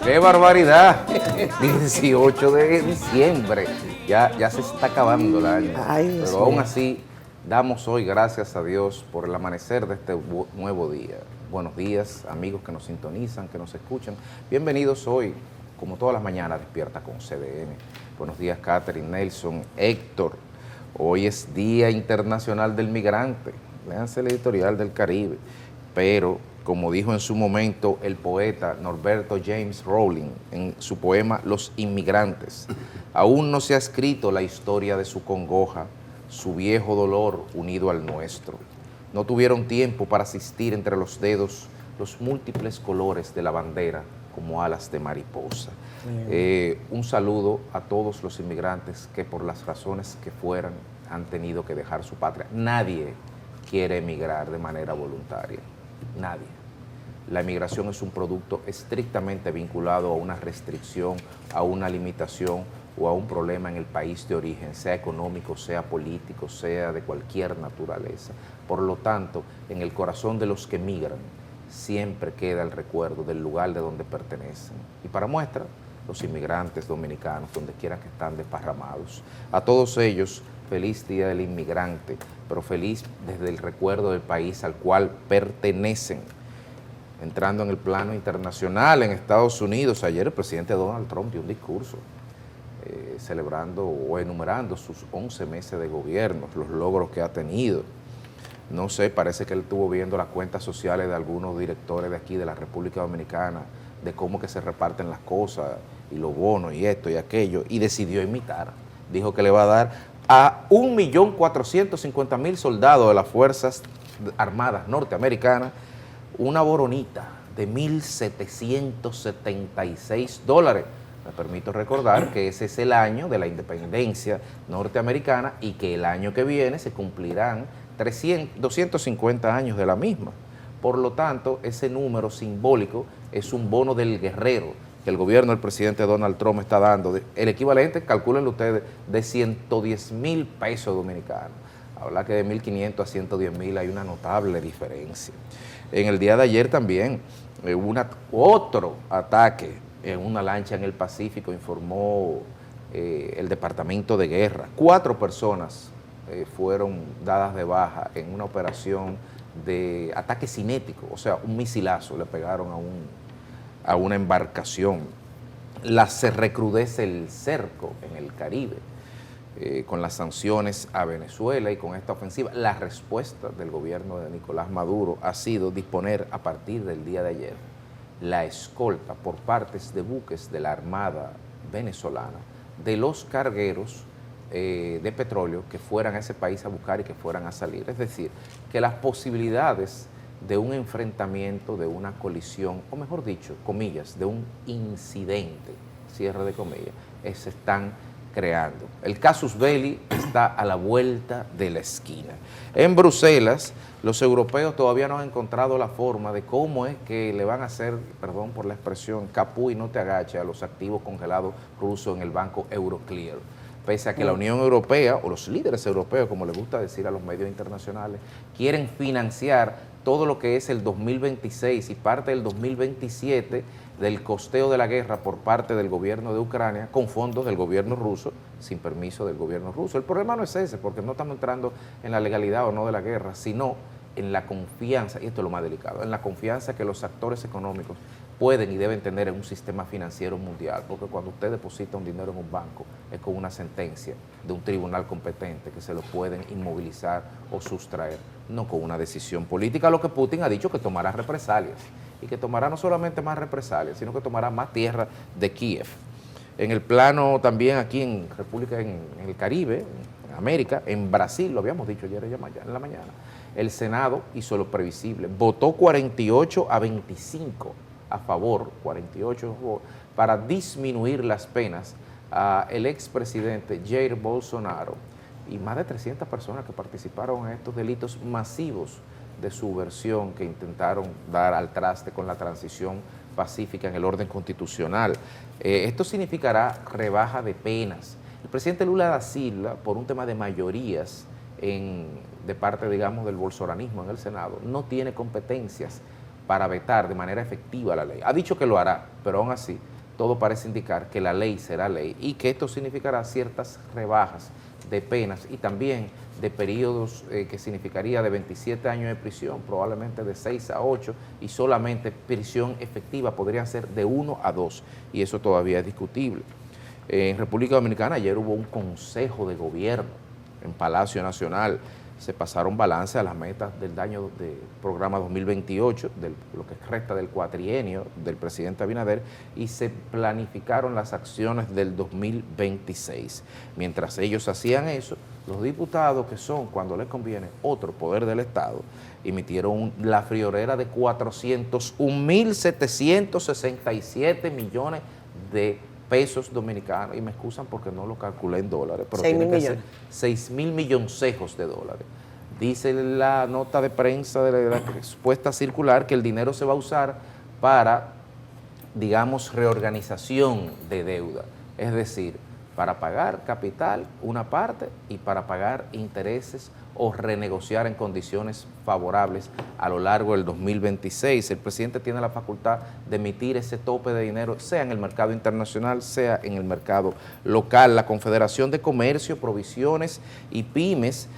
¡Qué barbaridad! 18 de diciembre. Ya se está acabando el año. Ay, Dios Pero aún mío. así, damos hoy gracias a Dios por el amanecer de este nuevo día. Buenos días, amigos que nos sintonizan, que nos escuchan. Bienvenidos hoy, como todas las mañanas, Despierta con CDN. Buenos días, Catherine, Nelson, Héctor. Hoy es Día Internacional del Migrante. Léanse el editorial del Caribe. Pero, como dijo en su momento el poeta Norberto James Rowling en su poema Los Inmigrantes, aún no se ha escrito la historia de su congoja, su viejo dolor unido al nuestro. No tuvieron tiempo para asistir entre los dedos los múltiples colores de la bandera como alas de mariposa. Un saludo a todos los inmigrantes que por las razones que fueran han tenido que dejar su patria. Nadie quiere emigrar de manera voluntaria. Nadie. La emigración es un producto estrictamente vinculado a una restricción, a una limitación o a un problema en el país de origen, sea económico, sea político, sea de cualquier naturaleza. Por lo tanto, en el corazón de los que migran siempre queda el recuerdo del lugar de donde pertenecen. Y para muestra, los inmigrantes dominicanos, donde quiera que están desparramados. A todos ellos, feliz Día del Inmigrante, pero feliz desde el recuerdo del país al cual pertenecen. Entrando en el plano internacional, en Estados Unidos, ayer el presidente Donald Trump dio un discurso celebrando o enumerando sus 11 meses de gobierno, los logros que ha tenido. No sé, parece que él estuvo viendo las cuentas sociales de algunos directores de aquí, de la República Dominicana, de cómo que se reparten las cosas y los bonos y esto y aquello, y decidió imitar. Dijo que le va a dar a 1.450.000 soldados de las Fuerzas Armadas norteamericanas una boronita de $1.776. Me permito recordar que ese es el año de la independencia norteamericana y que el año que viene se cumplirán 250 años de la misma. Por lo tanto, ese número simbólico es un bono del guerrero que el gobierno del presidente Donald Trump está dando. El equivalente, calcúlenlo ustedes, de 110.000 pesos dominicanos. Habla que de 1.500 a 110.000 hay una notable diferencia. En el día de ayer también hubo otro ataque en una lancha en el Pacífico, informó el Departamento de Guerra. 4 personas fueron dadas de baja en una operación de ataque cinético, o sea, un misilazo le pegaron a una embarcación. Se recrudece el cerco en el Caribe con las sanciones a Venezuela y con esta ofensiva. La respuesta del gobierno de Nicolás Maduro ha sido disponer a partir del día de ayer la escolta por partes de buques de la Armada venezolana de los cargueros de petróleo que fueran a ese país a buscar y que fueran a salir. Es decir, que las posibilidades de un enfrentamiento, de una colisión, o mejor dicho, comillas, de un incidente, cierre de comillas, se están creando. El casus belli está a la vuelta de la esquina. En Bruselas, los europeos todavía no han encontrado la forma de cómo es que le van a hacer, perdón por la expresión, capú y no te agache a los activos congelados rusos en el banco Euroclear. Pese a que la Unión Europea, o los líderes europeos, como les gusta decir a los medios internacionales, quieren financiar todo lo que es el 2026 y parte del 2027 del costeo de la guerra por parte del gobierno de Ucrania con fondos del gobierno ruso, sin permiso del gobierno ruso. El problema no es ese, porque no estamos entrando en la legalidad o no de la guerra, sino en la confianza, y esto es lo más delicado, en la confianza que los actores económicos pueden y deben tener en un sistema financiero mundial, porque cuando usted deposita un dinero en un banco es con una sentencia de un tribunal competente que se lo pueden inmovilizar o sustraer, no con una decisión política, lo que Putin ha dicho que tomará represalias, y que tomará no solamente más represalias, sino que tomará más tierra de Kiev. En el plano también aquí en República, en el Caribe, en América, en Brasil, lo habíamos dicho ayer en la mañana, el Senado hizo lo previsible, votó 48-25 a favor, 48 a favor, para disminuir las penas al expresidente Jair Bolsonaro y más de 300 personas que participaron en estos delitos masivos de subversión que intentaron dar al traste con la transición pacífica en el orden constitucional. Esto significará rebaja de penas. El presidente Lula da Silva, por un tema de mayorías de parte, digamos, del bolsonarismo en el Senado, no tiene competencias para vetar de manera efectiva la ley. Ha dicho que lo hará, pero aún así todo parece indicar que la ley será ley y que esto significará ciertas rebajas de penas y también de periodos que significaría de 27 años de prisión, probablemente de 6 a 8, y solamente prisión efectiva podrían ser de 1 a 2, y eso todavía es discutible. En República Dominicana ayer hubo un consejo de gobierno en Palacio Nacional, se pasaron balance a las metas del año del programa 2028, lo que resta del cuatrienio del presidente Abinader, y se planificaron las acciones del 2026. Mientras ellos hacían eso, los diputados, que son, cuando les conviene, otro poder del Estado, emitieron la friolera de 401.767 millones de pesos dominicanos, y me excusan porque no lo calculé en dólares, pero tienen que ser 6.000 milloncejos de dólares. Dice la nota de prensa de la expuesta circular que el dinero se va a usar para, digamos, reorganización de deuda, es decir, para pagar capital una parte y para pagar intereses o renegociar en condiciones favorables a lo largo del 2026. El presidente tiene la facultad de emitir ese tope de dinero, sea en el mercado internacional, sea en el mercado local. La Confederación de Comercio, Provisiones y Pymes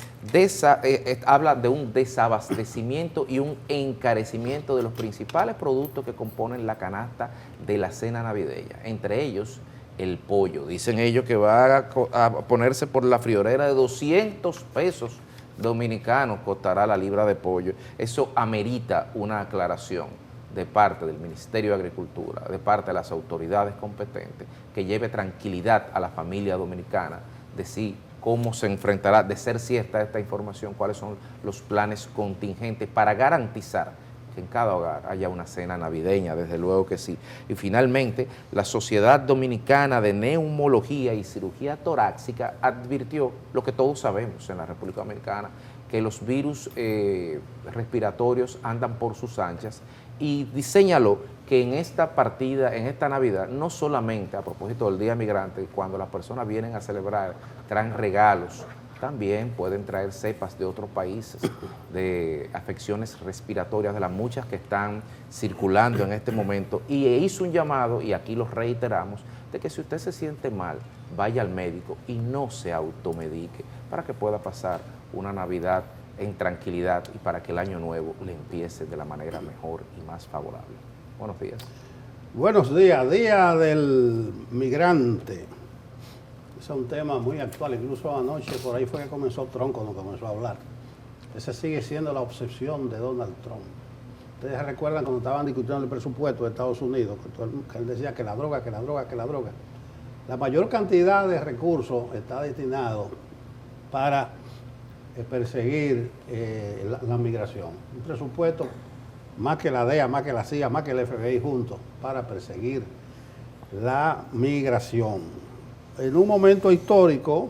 habla de un desabastecimiento y un encarecimiento de los principales productos que componen la canasta de la cena navideña, entre ellos el pollo. Dicen ellos que va a ponerse por la friolera de 200 pesos dominicanos costará la libra de pollo. Eso amerita una aclaración de parte del Ministerio de Agricultura, de parte de las autoridades competentes, que lleve tranquilidad a la familia dominicana de sí cómo se enfrentará, de ser cierta esta información, cuáles son los planes contingentes para garantizar que en cada hogar haya una cena navideña, desde luego que sí. Y finalmente, la Sociedad Dominicana de Neumología y Cirugía Torácica advirtió lo que todos sabemos en la República Dominicana, que los virus respiratorios andan por sus anchas, y señaló que en esta partida, en esta Navidad, no solamente a propósito del Día Migrante, cuando las personas vienen a celebrar, traen regalos, también pueden traer cepas de otros países, de afecciones respiratorias, de las muchas que están circulando en este momento, y hizo un llamado, y aquí lo reiteramos, de que si usted se siente mal, vaya al médico y no se automedique, para que pueda pasar una Navidad en tranquilidad y para que el año nuevo le empiece de la manera mejor y más favorable. Buenos días. Buenos días, Día del Migrante. Es un tema muy actual, incluso anoche por ahí fue que comenzó Trump cuando comenzó a hablar. Esa sigue siendo la obsesión de Donald Trump. Ustedes recuerdan cuando estaban discutiendo el presupuesto de Estados Unidos, que él decía que la droga, que la droga, que la droga. La mayor cantidad de recursos está destinado para perseguir la migración. Un presupuesto más que la DEA, más que la CIA, más que el FBI juntos, para perseguir la migración. En un momento histórico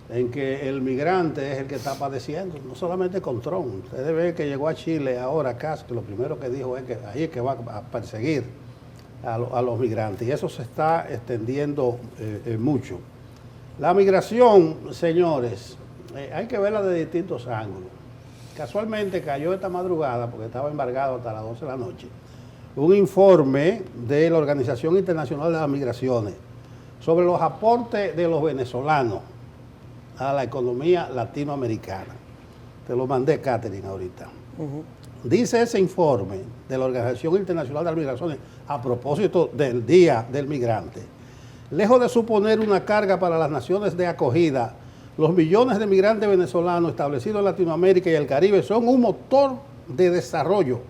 en que el migrante es el que está padeciendo, no solamente con Trump. Ustedes ven que llegó a Chile ahora Castro, lo primero que dijo es que ahí es que va a perseguir a los migrantes, y eso se está extendiendo mucho. La migración, señores, hay que verla de distintos ángulos. Casualmente cayó esta madrugada, porque estaba embargado hasta las 12 de la noche, un informe de la Organización Internacional de las Migraciones sobre los aportes de los venezolanos a la economía latinoamericana. Te lo mandé, Catherine, ahorita. Dice ese informe de la Organización Internacional de las Migraciones, a propósito del Día del Migrante, lejos de suponer una carga para las naciones de acogida, los millones de migrantes venezolanos establecidos en Latinoamérica y el Caribe son un motor de desarrollo,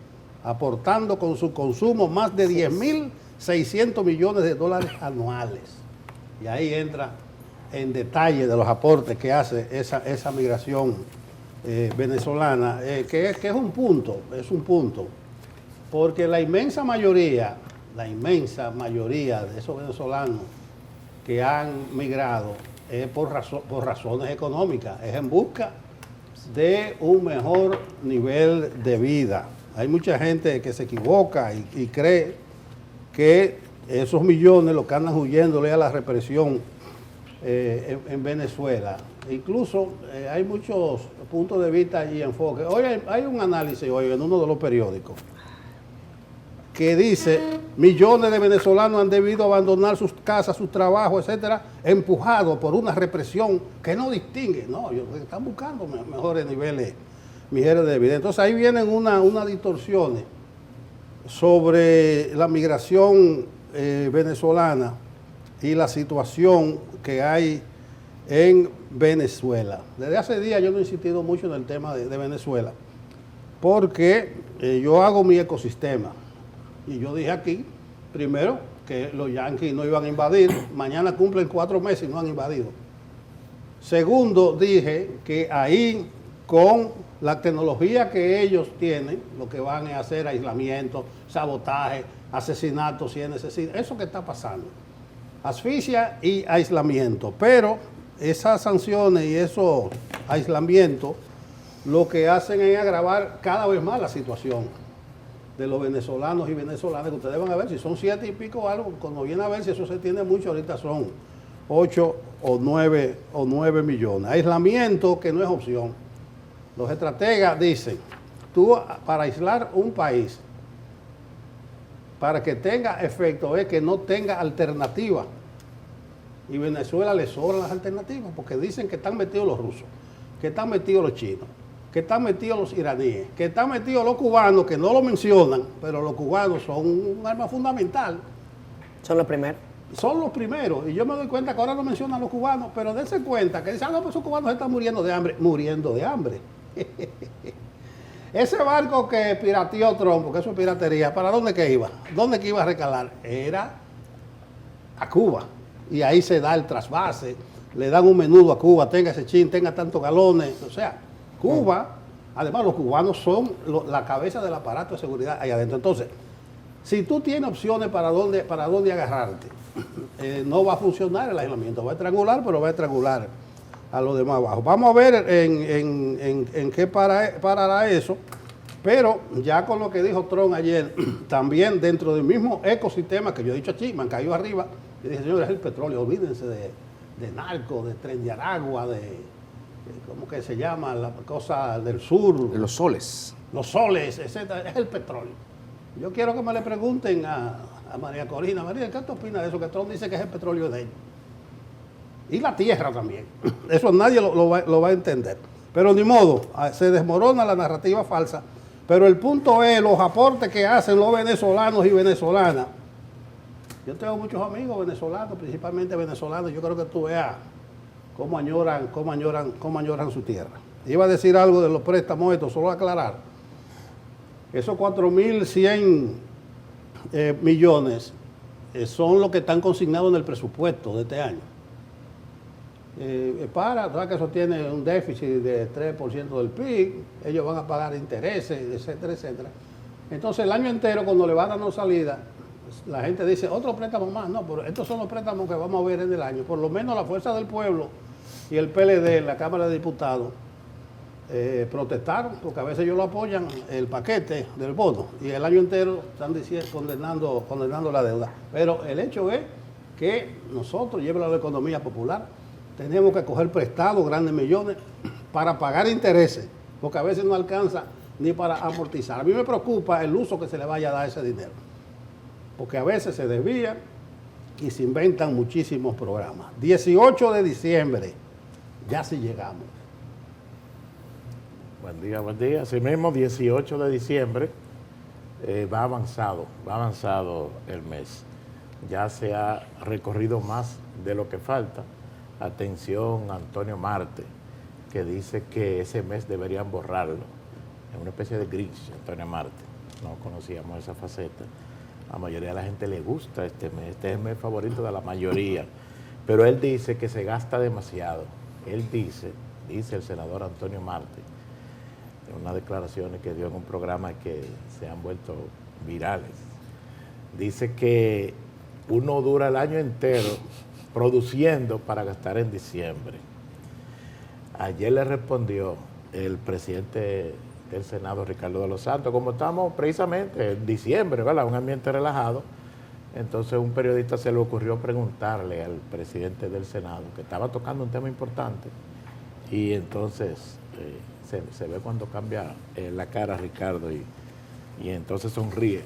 aportando con su consumo más de 10.600 millones de dólares anuales. Y ahí entra en detalle de los aportes que hace esa migración venezolana, que es un punto, porque la inmensa mayoría de esos venezolanos que han migrado es por razones económicas, es en busca de un mejor nivel de vida. Hay mucha gente que se equivoca y cree que esos millones lo que andan huyéndole a la represión en Venezuela. Incluso hay muchos puntos de vista y enfoques. Hoy hay un análisis hoy en uno de los periódicos que dice, millones de venezolanos han debido abandonar sus casas, sus trabajos, etcétera, empujados por una represión que no distingue. No, ellos están buscando mejores niveles de vida. Entonces ahí vienen unas distorsiones sobre la migración venezolana y la situación que hay en Venezuela. Desde hace días yo no he insistido mucho en el tema de Venezuela, porque yo hago mi ecosistema. Y yo dije aquí, primero, que los yanquis no iban a invadir. Mañana cumplen 4 meses y no han invadido. Segundo, dije que ahí, con la tecnología que ellos tienen, lo que van a hacer aislamiento, sabotaje, asesinatos si es necesario. Eso que está pasando. Asfixia y aislamiento. Pero esas sanciones y esos aislamientos lo que hacen es agravar cada vez más la situación de los venezolanos y venezolanas, que ustedes van a ver si son 7 y pico algo, cuando viene a ver si eso se tiene mucho, ahorita son 8 o 9 millones. Aislamiento que no es opción. Los estrategas dicen, tú para aislar un país, para que tenga efecto, es que no tenga alternativa. Y Venezuela le sobran las alternativas, porque dicen que están metidos los rusos, que están metidos los chinos, que están metidos los iraníes, que están metidos los cubanos, que no lo mencionan, pero los cubanos son un arma fundamental. Son los primeros. Son los primeros. Y yo me doy cuenta que ahora no mencionan los cubanos, pero dense cuenta que dicen, no, pues esos cubanos están muriendo de hambre. Muriendo de hambre. Ese barco que pirateó Trump, porque eso es piratería, ¿para dónde que iba? ¿Dónde que iba a recalar? Era a Cuba. Y ahí se da el trasvase, le dan un menudo a Cuba, tenga ese chin, tenga tantos galones, o sea, Cuba, además los cubanos son la cabeza del aparato de seguridad ahí adentro. Entonces, si tú tienes opciones para dónde agarrarte, no va a funcionar el aislamiento, va a estrangular, pero va a estrangular a los demás abajo. Vamos a ver en qué parará eso, pero ya con lo que dijo Trump ayer, también dentro del mismo ecosistema que yo he dicho aquí, me han caído arriba, y dije, señores, es el petróleo, olvídense de narco, de Tren de Aragua, ¿cómo que se llama? La cosa del sur. De los soles. Los soles, etcétera, es el petróleo. Yo quiero que me le pregunten a María Corina, María, ¿qué te opinas de eso? Que Trump dice que es el petróleo de él. Y la tierra también. Eso nadie lo va a entender. Pero ni modo, se desmorona la narrativa falsa. Pero el punto es los aportes que hacen los venezolanos y venezolanas. Yo tengo muchos amigos venezolanos, principalmente venezolanos. Yo creo que tú veas cómo añoran su tierra. Iba a decir algo de los préstamos estos, solo aclarar. Esos 4.100 millones son los que están consignados en el presupuesto de este año. ¿Sabes que eso tiene un déficit de 3% del PIB? Ellos van a pagar intereses, etcétera, etcétera. Entonces el año entero, cuando le van dando salida, la gente dice, otro préstamo más. No, pero estos son los préstamos que vamos a ver en el año. Por lo menos la Fuerza del Pueblo y el PLD, la Cámara de Diputados, protestaron, porque a veces ellos lo apoyan, el paquete del bono, y el año entero están condenando la deuda. Pero el hecho es que nosotros, llevamos la economía popular, tenemos que coger prestados grandes millones para pagar intereses, porque a veces no alcanza ni para amortizar. A mí me preocupa el uso que se le vaya a dar a ese dinero, porque a veces se desvía y se inventan muchísimos programas. 18 de diciembre, ya sí llegamos. Buen día. Así mismo, 18 de diciembre, va avanzado el mes. Ya se ha recorrido más de lo que falta. Atención, Antonio Marte, que dice que ese mes deberían borrarlo. Es una especie de Grinch, Antonio Marte. No conocíamos esa faceta. A la mayoría de la gente le gusta este mes. Este es el mes favorito de la mayoría. Pero él dice que se gasta demasiado. Él dice el senador Antonio Marte, en unas declaraciones que dio en un programa que se han vuelto virales, dice que uno dura el año entero produciendo para gastar en diciembre. Ayer le respondió el presidente del Senado, Ricardo de los Santos, como estamos precisamente en diciembre, ¿verdad? Un ambiente relajado. Entonces un periodista se le ocurrió preguntarle al presidente del Senado, que estaba tocando un tema importante, y entonces se ve cuando cambia la cara Ricardo y entonces sonríe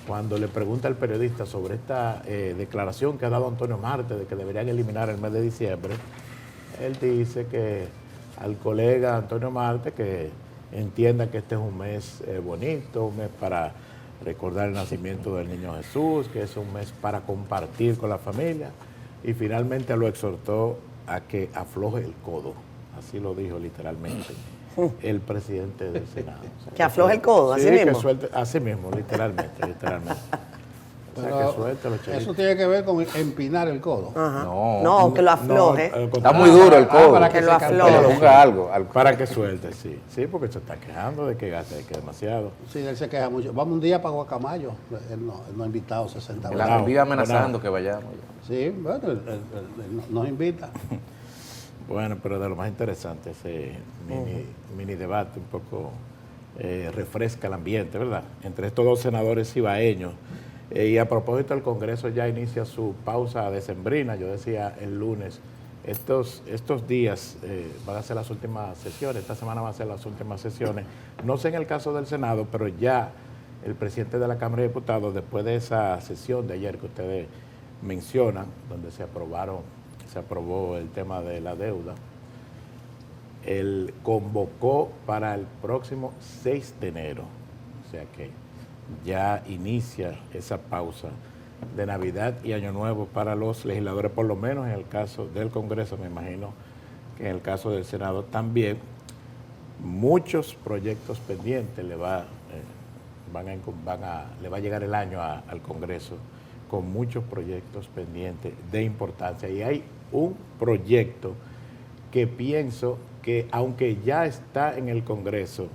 cuando le pregunta al periodista sobre esta declaración que ha dado Antonio Marte de que deberían eliminar el mes de diciembre, él dice que al colega Antonio Marte que entienda que este es un mes bonito, un mes para recordar el nacimiento del niño Jesús, que es un mes para compartir con la familia, y finalmente lo exhortó a que afloje el codo, así lo dijo literalmente el presidente del Senado. O sea, que afloje el codo, sí, así mismo. Que suelte, así mismo, literalmente. O sea, que suelte los chelitos. Eso tiene que ver con empinar el codo. Ajá. No. No, que lo afloje. No, al Está contrario. muy duro el codo. para que lo se afloje. Que le ponga algo. Para que suelte, sí. Sí, porque se está quejando de que gaste, de que demasiado. Sí, él se queja mucho. Vamos un día para Guacamayo. Él no ha invitado 60 veces. Él vive amenazando que vayamos. Sí, bueno, él nos invita. Bueno, pero de lo más interesante, ese mini debate un poco refresca el ambiente, ¿verdad? Entre estos dos senadores ibaeños. Y a propósito, el Congreso ya inicia su pausa decembrina. Yo decía el lunes, estos días van a ser las últimas sesiones, esta semana van a ser las últimas sesiones. No sé en el caso del Senado, pero ya el presidente de la Cámara de Diputados, después de esa sesión de ayer que ustedes mencionan, donde se aprobó el tema de la deuda, él convocó para el próximo 6 de enero, o sea que ya inicia esa pausa de Navidad y Año Nuevo para los legisladores, por lo menos en el caso del Congreso, me imagino que en el caso del Senado también. Muchos proyectos pendientes le va a llegar el año al Congreso con muchos proyectos pendientes de importancia. Y hay un proyecto que pienso que, aunque ya está en el Congreso,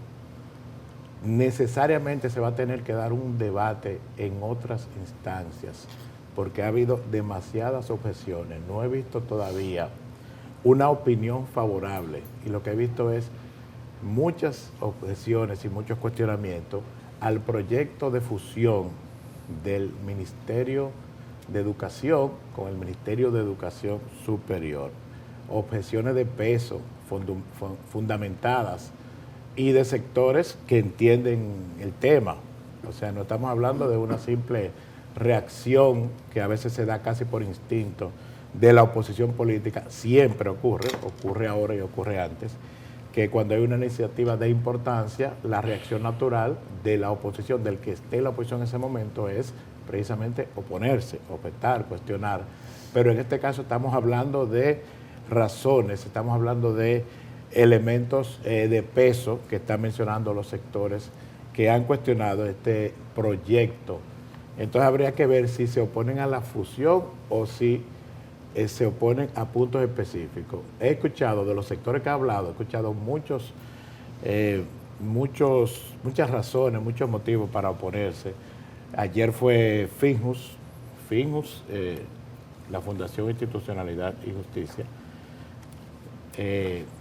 necesariamente se va a tener que dar un debate en otras instancias, porque ha habido demasiadas objeciones. No he visto todavía una opinión favorable, y lo que he visto es muchas objeciones y muchos cuestionamientos al proyecto de fusión del Ministerio de Educación con el Ministerio de Educación Superior. Objeciones de peso, fundamentadas, y de sectores que entienden el tema. O sea, no estamos hablando de una simple reacción que a veces se da casi por instinto de la oposición política. Siempre ocurre ahora y ocurre antes, que cuando hay una iniciativa de importancia, la reacción natural de la oposición, del que esté en la oposición en ese momento, es precisamente oponerse, objetar, cuestionar. Pero en este caso estamos hablando de razones, estamos hablando de elementos de peso que están mencionando los sectores que han cuestionado este proyecto. Entonces habría que ver si se oponen a la fusión o si se oponen a puntos específicos. He escuchado de los sectores que he hablado, he escuchado muchas razones, muchos motivos para oponerse. Ayer fue Finjus, la Fundación Institucionalidad y Justicia,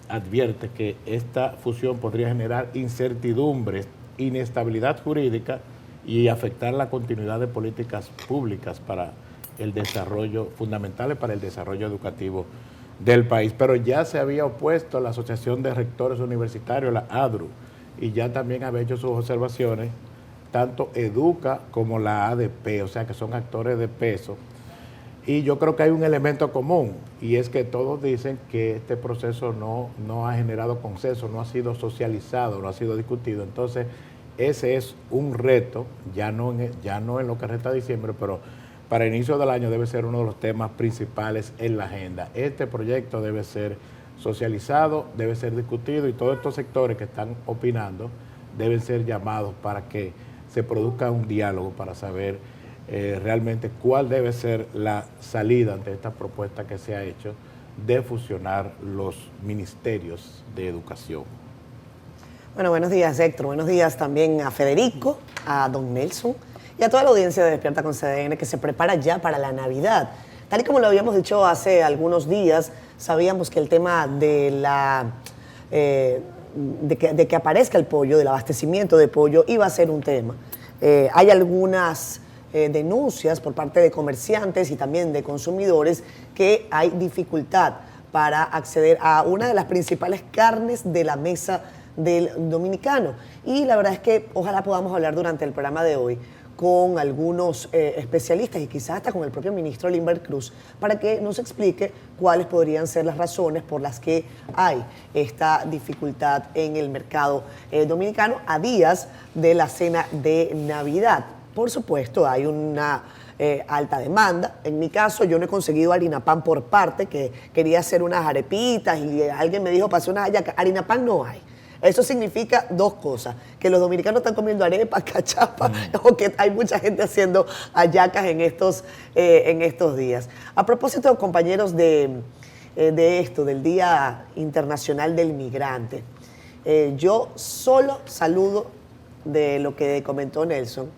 advierte que esta fusión podría generar incertidumbre, inestabilidad jurídica y afectar la continuidad de políticas públicas para el desarrollo, fundamentales para el desarrollo educativo del país. Pero ya se había opuesto la Asociación de Rectores Universitarios, la ADRU, y ya también había hecho sus observaciones, tanto EDUCA como la ADP, o sea que son actores de peso. Y yo creo que hay un elemento común, y es que todos dicen que este proceso no ha generado consenso, no ha sido socializado, no ha sido discutido. Entonces, ese es un reto, ya no en lo que resta de diciembre, pero para el inicio del año debe ser uno de los temas principales en la agenda. Este proyecto debe ser socializado, debe ser discutido, y todos estos sectores que están opinando deben ser llamados para que se produzca un diálogo para saber realmente cuál debe ser la salida ante esta propuesta que se ha hecho de fusionar los ministerios de educación. Bueno, buenos días, Héctor. Buenos días también a Federico, a don Nelson y a toda la audiencia de Despierta con CDN, que se prepara ya para la Navidad. Tal y como lo habíamos dicho hace algunos días, sabíamos que el tema de que aparezca el pollo, del abastecimiento de pollo, iba a ser un tema. Hay algunas denuncias por parte de comerciantes y también de consumidores que hay dificultad para acceder a una de las principales carnes de la mesa del dominicano. Y la verdad es que ojalá podamos hablar durante el programa de hoy con algunos especialistas y quizás hasta con el propio ministro Limber Cruz para que nos explique cuáles podrían ser las razones por las que hay esta dificultad en el mercado dominicano a días de la cena de Navidad. Por supuesto, hay una alta demanda. En mi caso, yo no he conseguido harina pan por parte, que quería hacer unas arepitas y alguien me dijo, pasé unas hallacas. Harina pan no hay. Eso significa dos cosas, que los dominicanos están comiendo arepas, cachapas, o que hay mucha gente haciendo hallacas en estos días. A propósito, compañeros, de esto, del Día Internacional del Migrante, yo solo saludo de lo que comentó Nelson,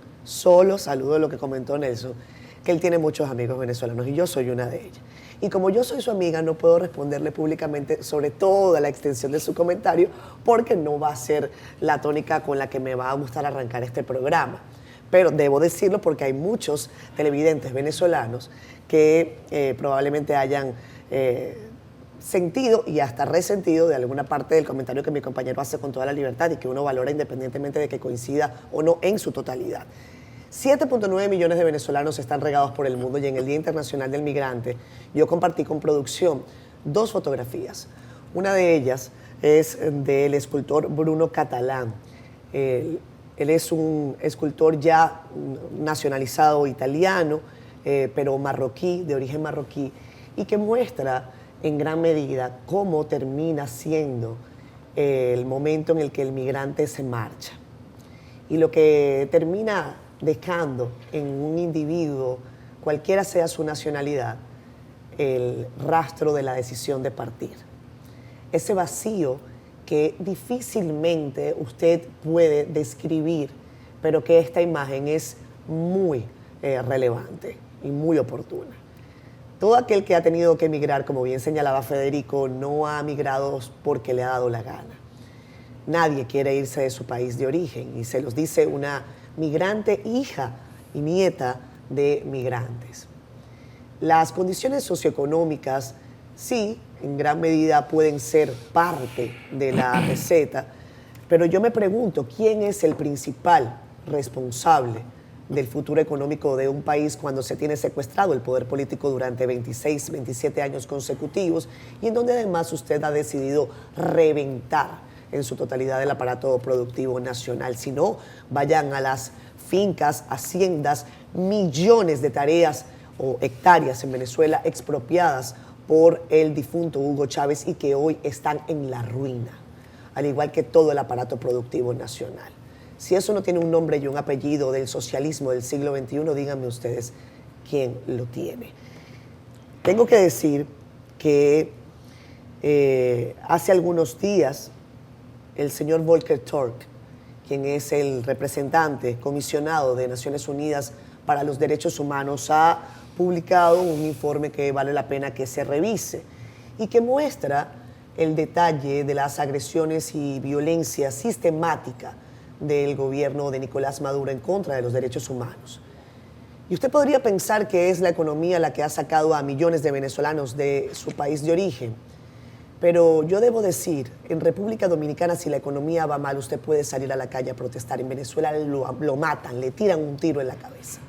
que él tiene muchos amigos venezolanos y yo soy una de ellas. Y como yo soy su amiga, no puedo responderle públicamente sobre toda la extensión de su comentario porque no va a ser la tónica con la que me va a gustar arrancar este programa. Pero debo decirlo porque hay muchos televidentes venezolanos que probablemente hayan sentido y hasta resentido de alguna parte del comentario que mi compañero hace con toda la libertad y que uno valora independientemente de que coincida o no en su totalidad. 7.9 millones de venezolanos están regados por el mundo y en el Día Internacional del Migrante yo compartí con producción 2 fotografías. Una de ellas es del escultor Bruno Catalán. Él es un escultor ya nacionalizado italiano, pero marroquí, de origen marroquí, y que muestra en gran medida cómo termina siendo el momento en el que el migrante se marcha. Y lo que termina dejando en un individuo, cualquiera sea su nacionalidad, el rastro de la decisión de partir. Ese vacío que difícilmente usted puede describir, pero que esta imagen es muy relevante y muy oportuna. Todo aquel que ha tenido que emigrar, como bien señalaba Federico, no ha migrado porque le ha dado la gana. Nadie quiere irse de su país de origen y se los dice una migrante, hija y nieta de migrantes. Las condiciones socioeconómicas sí, en gran medida pueden ser parte de la receta, pero yo me pregunto, ¿quién es el principal responsable del futuro económico de un país cuando se tiene secuestrado el poder político durante 26, 27 años consecutivos y en donde además usted ha decidido reventar en su totalidad el aparato productivo nacional? Si no, vayan a las fincas, haciendas, millones de tareas o hectáreas en Venezuela expropiadas por el difunto Hugo Chávez y que hoy están en la ruina, al igual que todo el aparato productivo nacional. Si eso no tiene un nombre y un apellido del socialismo del siglo XXI, díganme ustedes quién lo tiene. Tengo que decir que hace algunos días el señor Volker Turk, quien es el representante comisionado de Naciones Unidas para los Derechos Humanos, ha publicado un informe que vale la pena que se revise y que muestra el detalle de las agresiones y violencia sistemática del gobierno de Nicolás Maduro en contra de los derechos humanos. Y usted podría pensar que es la economía la que ha sacado a millones de venezolanos de su país de origen, pero yo debo decir, en República Dominicana, si la economía va mal, usted puede salir a la calle a protestar. En Venezuela lo matan, le tiran un tiro en la cabeza,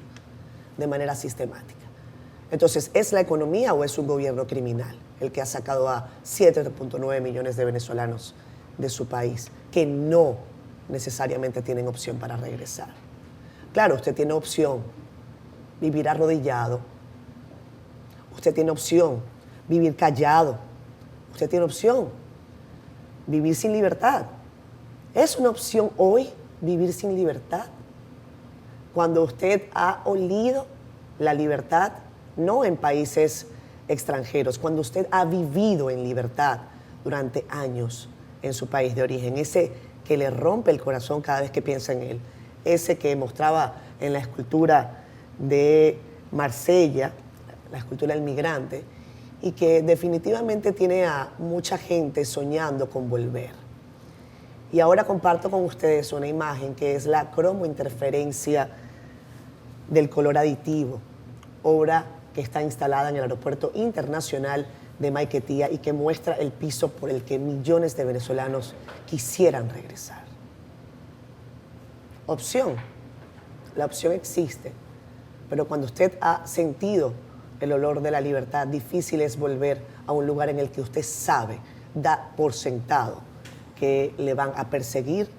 de manera sistemática. Entonces, ¿es la economía o es un gobierno criminal el que ha sacado a 7.9 millones de venezolanos de su país, que no necesariamente tienen opción para regresar? Claro, usted tiene opción vivir arrodillado, usted tiene opción vivir callado, usted tiene opción vivir sin libertad. ¿Es una opción hoy vivir sin libertad? Cuando usted ha olido la libertad, no en países extranjeros, cuando usted ha vivido en libertad durante años en su país de origen, ese que le rompe el corazón cada vez que piensa en él, ese que mostraba en la escultura de Marsella, la escultura del migrante, y que definitivamente tiene a mucha gente soñando con volver. Y ahora comparto con ustedes una imagen que es la cromointerferencia del color aditivo, obra que está instalada en el Aeropuerto Internacional de Maiquetía y que muestra el piso por el que millones de venezolanos quisieran regresar. Opción, la opción existe, pero cuando usted ha sentido el olor de la libertad, difícil es volver a un lugar en el que usted sabe, da por sentado, que le van a perseguir,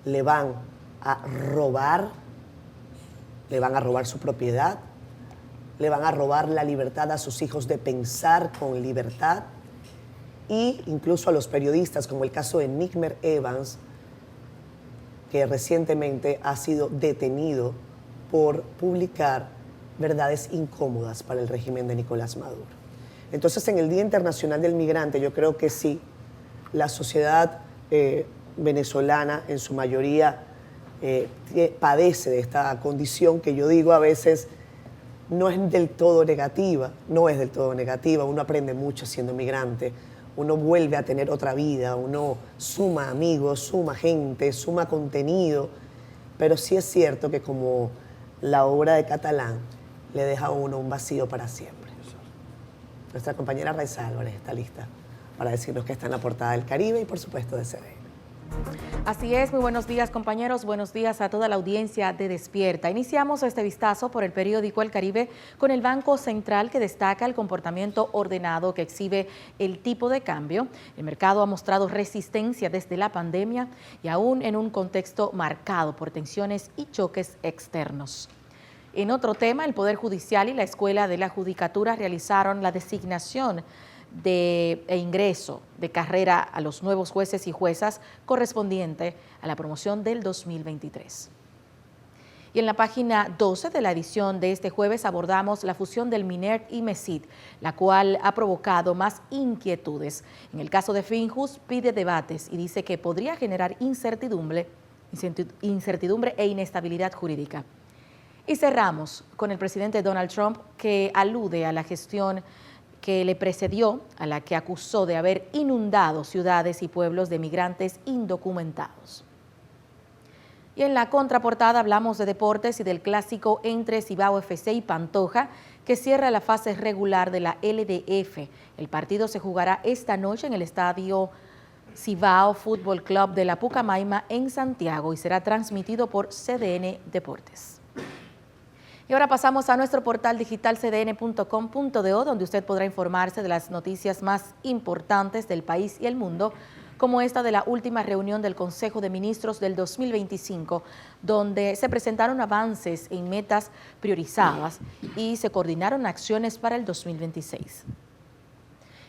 le van a robar su propiedad, le van a robar la libertad a sus hijos de pensar con libertad, y incluso a los periodistas, como el caso de Nickmer Evans, que recientemente ha sido detenido por publicar verdades incómodas para el régimen de Nicolás Maduro. Entonces, en el Día Internacional del Migrante, yo creo que sí, la sociedad venezolana en su mayoría padece de esta condición que yo digo a veces no es del todo negativa, uno aprende mucho siendo migrante, uno vuelve a tener otra vida, uno suma amigos, suma gente, suma contenido, pero sí es cierto que como la obra de Catalán le deja a uno un vacío para siempre. Nuestra compañera Raiza Álvarez está lista para decirnos que está en la portada del Caribe y por supuesto de CDN. Así es, muy buenos días compañeros, buenos días a toda la audiencia de Despierta. Iniciamos este vistazo por el periódico El Caribe con el Banco Central, que destaca el comportamiento ordenado que exhibe el tipo de cambio. El mercado ha mostrado resistencia desde la pandemia y aún en un contexto marcado por tensiones y choques externos. En otro tema, el Poder Judicial y la Escuela de la Judicatura realizaron la designación e ingreso de carrera a los nuevos jueces y juezas correspondiente a la promoción del 2023. Y en la página 12 de la edición de este jueves abordamos la fusión del MINERT y MESID, la cual ha provocado más inquietudes. En el caso de Finjus pide debates y dice que podría generar incertidumbre e inestabilidad jurídica. Y cerramos con el presidente Donald Trump, que alude a la gestión que le precedió, a la que acusó de haber inundado ciudades y pueblos de migrantes indocumentados. Y en la contraportada hablamos de deportes y del clásico entre Cibao FC y Pantoja, que cierra la fase regular de la LDF. El partido se jugará esta noche en el estadio Cibao Fútbol Club de la Pucamaima en Santiago y será transmitido por CDN Deportes. Y ahora pasamos a nuestro portal digital cdn.com.do, donde usted podrá informarse de las noticias más importantes del país y el mundo, como esta de la última reunión del Consejo de Ministros del 2025, donde se presentaron avances en metas priorizadas y se coordinaron acciones para el 2026.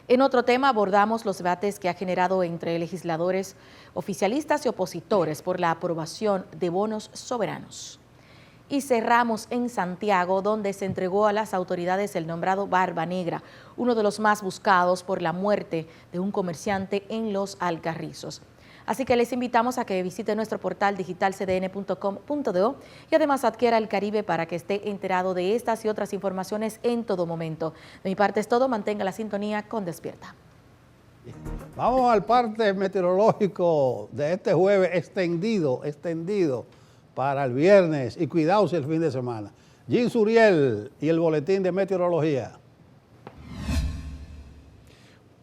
En otro tema abordamos los debates que ha generado entre legisladores oficialistas y opositores por la aprobación de bonos soberanos. Y cerramos en Santiago, donde se entregó a las autoridades el nombrado Barba Negra, uno de los más buscados por la muerte de un comerciante en Los Alcarrizos. Así que les invitamos a que visiten nuestro portal digital cdn.com.do y además adquiera El Caribe para que esté enterado de estas y otras informaciones en todo momento. De mi parte es todo, mantenga la sintonía con Despierta. Vamos al parte meteorológico de este jueves extendido para el viernes y cuidaos el fin de semana. Jim Suriel y el boletín de meteorología.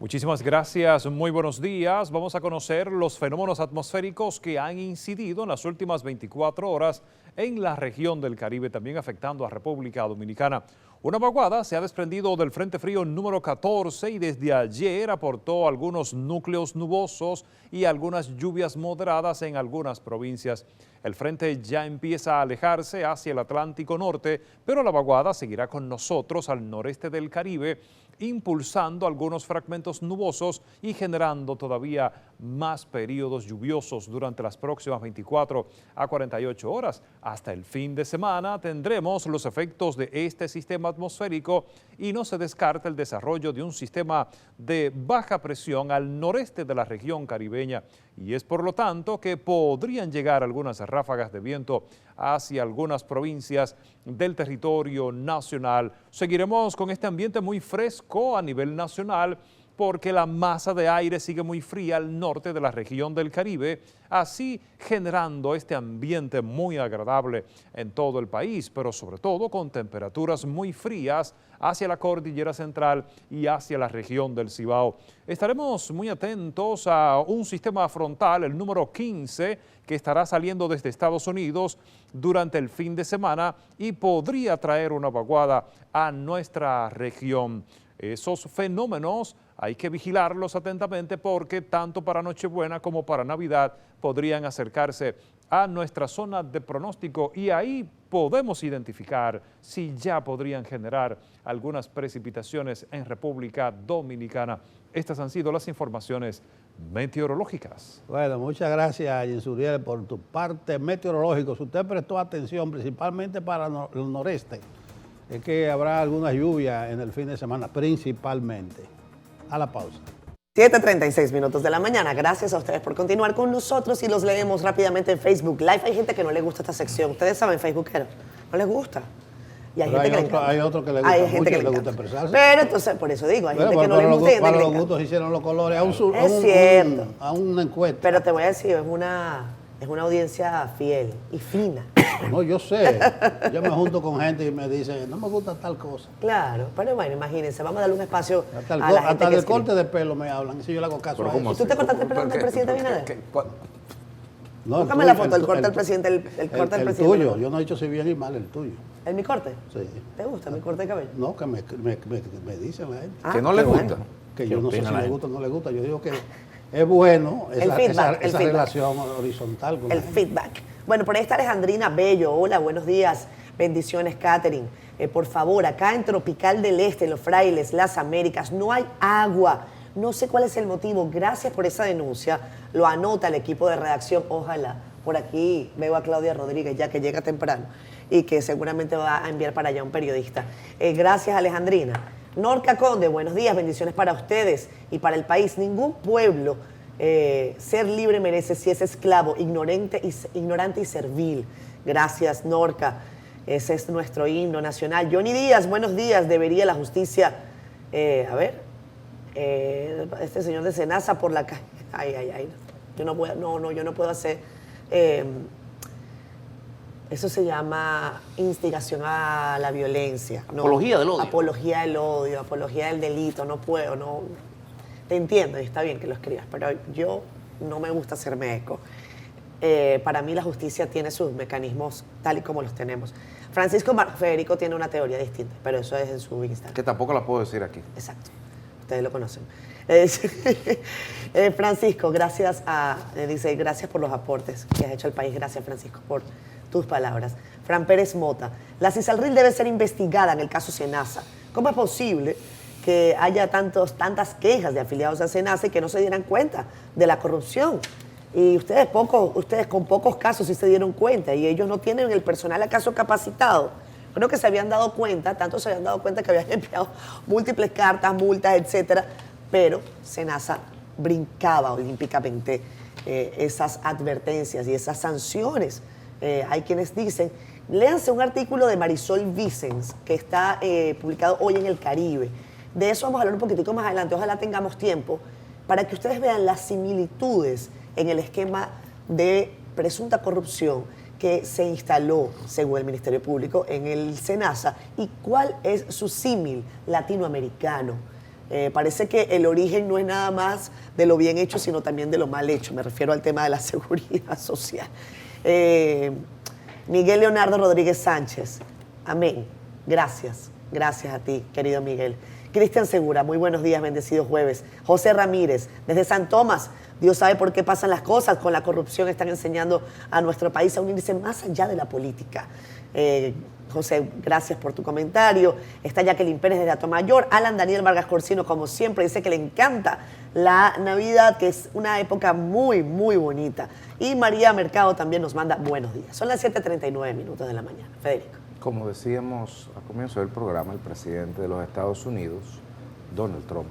Muchísimas gracias, muy buenos días. Vamos a conocer los fenómenos atmosféricos que han incidido en las últimas 24 horas en la región del Caribe, también afectando a República Dominicana. Una vaguada se ha desprendido del Frente Frío número 14 y desde ayer aportó algunos núcleos nubosos y algunas lluvias moderadas en algunas provincias. El frente ya empieza a alejarse hacia el Atlántico Norte, pero la vaguada seguirá con nosotros al noreste del Caribe, impulsando algunos fragmentos nubosos y generando todavía más periodos lluviosos durante las próximas 24 a 48 horas. Hasta el fin de semana tendremos los efectos de este sistema atmosférico y no se descarta el desarrollo de un sistema de baja presión al noreste de la región caribeña, y es por lo tanto que podrían llegar algunas ráfagas de viento hacia algunas provincias del territorio nacional. Seguiremos con este ambiente muy fresco a nivel nacional porque la masa de aire sigue muy fría al norte de la región del Caribe, así generando este ambiente muy agradable en todo el país, pero sobre todo con temperaturas muy frías hacia la cordillera central y hacia la región del Cibao. Estaremos muy atentos a un sistema frontal, el número 15, que estará saliendo desde Estados Unidos durante el fin de semana y podría traer una vaguada a nuestra región. Esos fenómenos hay que vigilarlos atentamente porque tanto para Nochebuena como para Navidad podrían acercarse a nuestra zona de pronóstico y ahí podemos identificar si ya podrían generar algunas precipitaciones en República Dominicana. Estas han sido las informaciones meteorológicas. Bueno, muchas gracias, Yensuriel, por tu parte meteorológico. Si usted prestó atención, principalmente para el noreste, es que habrá alguna lluvia en el fin de semana, principalmente. A la pausa. 7:36 minutos de la mañana. Gracias a ustedes por continuar con nosotros y los leemos rápidamente en Facebook Live. Hay gente que no le gusta esta sección. Ustedes saben, facebookeros, no les gusta. Y hay Pero gente que le encanta. hay otro que le gusta Hay mucho, gente que le le gusta encanta. expresarse. Pero entonces, por eso digo, hay gente que no le gusta y hay gente Para que le los encanta. gustos hicieron los colores Es cierto. a una encuesta. Pero te voy a decir, es una audiencia fiel y fina. No, yo sé. Yo me junto con gente y me dice, no me gusta tal cosa. Claro, pero bueno, imagínense, vamos a darle un espacio Hasta, a la gente hasta que del escribe. corte de pelo me hablan. Si yo le hago caso a ¿cómo eso. ¿Y tú te cortaste el pelo con el presidente Abinader? No, el Búscame la tuyo, foto, el corte el- del presidente, el corte del el presidente. tuyo. Yo no he dicho si bien y mal, el tuyo. ¿El mi corte? Sí. ¿Te gusta mi corte de cabello? No, que me dicen la gente. Ah, Que no le qué bueno. gusta. Que ¿Qué yo no sé opina si la le gente? gusta o no le gusta. Yo digo que es bueno El feedback, el esa feedback. relación horizontal con El la gente. feedback. Bueno, por ahí está Alejandrina Bello. Hola, buenos días. Bendiciones, Catherine. Por favor, acá en Tropical del Este, Los Frailes, Las Américas, no hay agua. No sé cuál es el motivo. Gracias por esa denuncia. Lo anota el equipo de redacción. Ojalá. Por aquí veo a Claudia Rodríguez, ya que llega temprano y que seguramente va a enviar para allá un periodista. Gracias, Alejandrina. Norca Conde, buenos días, bendiciones para ustedes y para el país. Ningún pueblo ser libre merece si es esclavo, ignorante y servil. Gracias, Norca. Ese es nuestro himno nacional. Johnny Díaz, buenos días. Debería la justicia, este señor de Senasa por la calle. Ay. Yo no puedo hacer. Eso se llama instigación a la violencia. ¿no? Apología del odio. Apología del odio, apología del delito. No puedo, no. Te entiendo y está bien que lo escribas, pero yo no me gusta hacerme eco. Para mí la justicia tiene sus mecanismos tal y como los tenemos. Francisco Federico tiene una teoría distinta, pero eso es en su Instagram. Que tampoco la puedo decir aquí. Exacto. Ustedes lo conocen. Francisco, gracias dice, gracias por los aportes que has hecho al país. Gracias, Francisco, por tus palabras. Fran Pérez Mota, la CISALRIL debe ser investigada en el caso Senasa. ¿Cómo es posible que haya tantas quejas de afiliados a Senasa y que no se dieran cuenta de la corrupción? Y ustedes con pocos casos sí se dieron cuenta y ellos no tienen el personal acaso capacitado. Creo que se habían dado cuenta, tanto se habían dado cuenta que habían enviado múltiples cartas, multas, etcétera, pero Senasa brincaba olímpicamente esas advertencias y esas sanciones. Hay quienes dicen, léanse un artículo de Marisol Vicens que está publicado hoy en El Caribe. De eso vamos a hablar un poquitico más adelante, ojalá tengamos tiempo, para que ustedes vean las similitudes en el esquema de presunta corrupción que se instaló, según el Ministerio Público, en el Senasa y cuál es su símil latinoamericano. Parece que el origen no es nada más de lo bien hecho, sino también de lo mal hecho. Me refiero al tema de la seguridad social. Miguel Leonardo Rodríguez Sánchez, amén. Gracias a ti, querido Miguel. Cristian Segura, muy buenos días, bendecidos jueves. José Ramírez, desde San Tomás, Dios sabe por qué pasan las cosas, con la corrupción están enseñando a nuestro país a unirse más allá de la política. José, gracias por tu comentario. Está Jacqueline Pérez desde Atomayor. Alan Daniel Vargas Corsino, como siempre, dice que le encanta la Navidad, que es una época muy, muy bonita. Y María Mercado también nos manda buenos días. Son las 7:39 minutos de la mañana. Federico. Como decíamos al comienzo del programa, el presidente de los Estados Unidos, Donald Trump,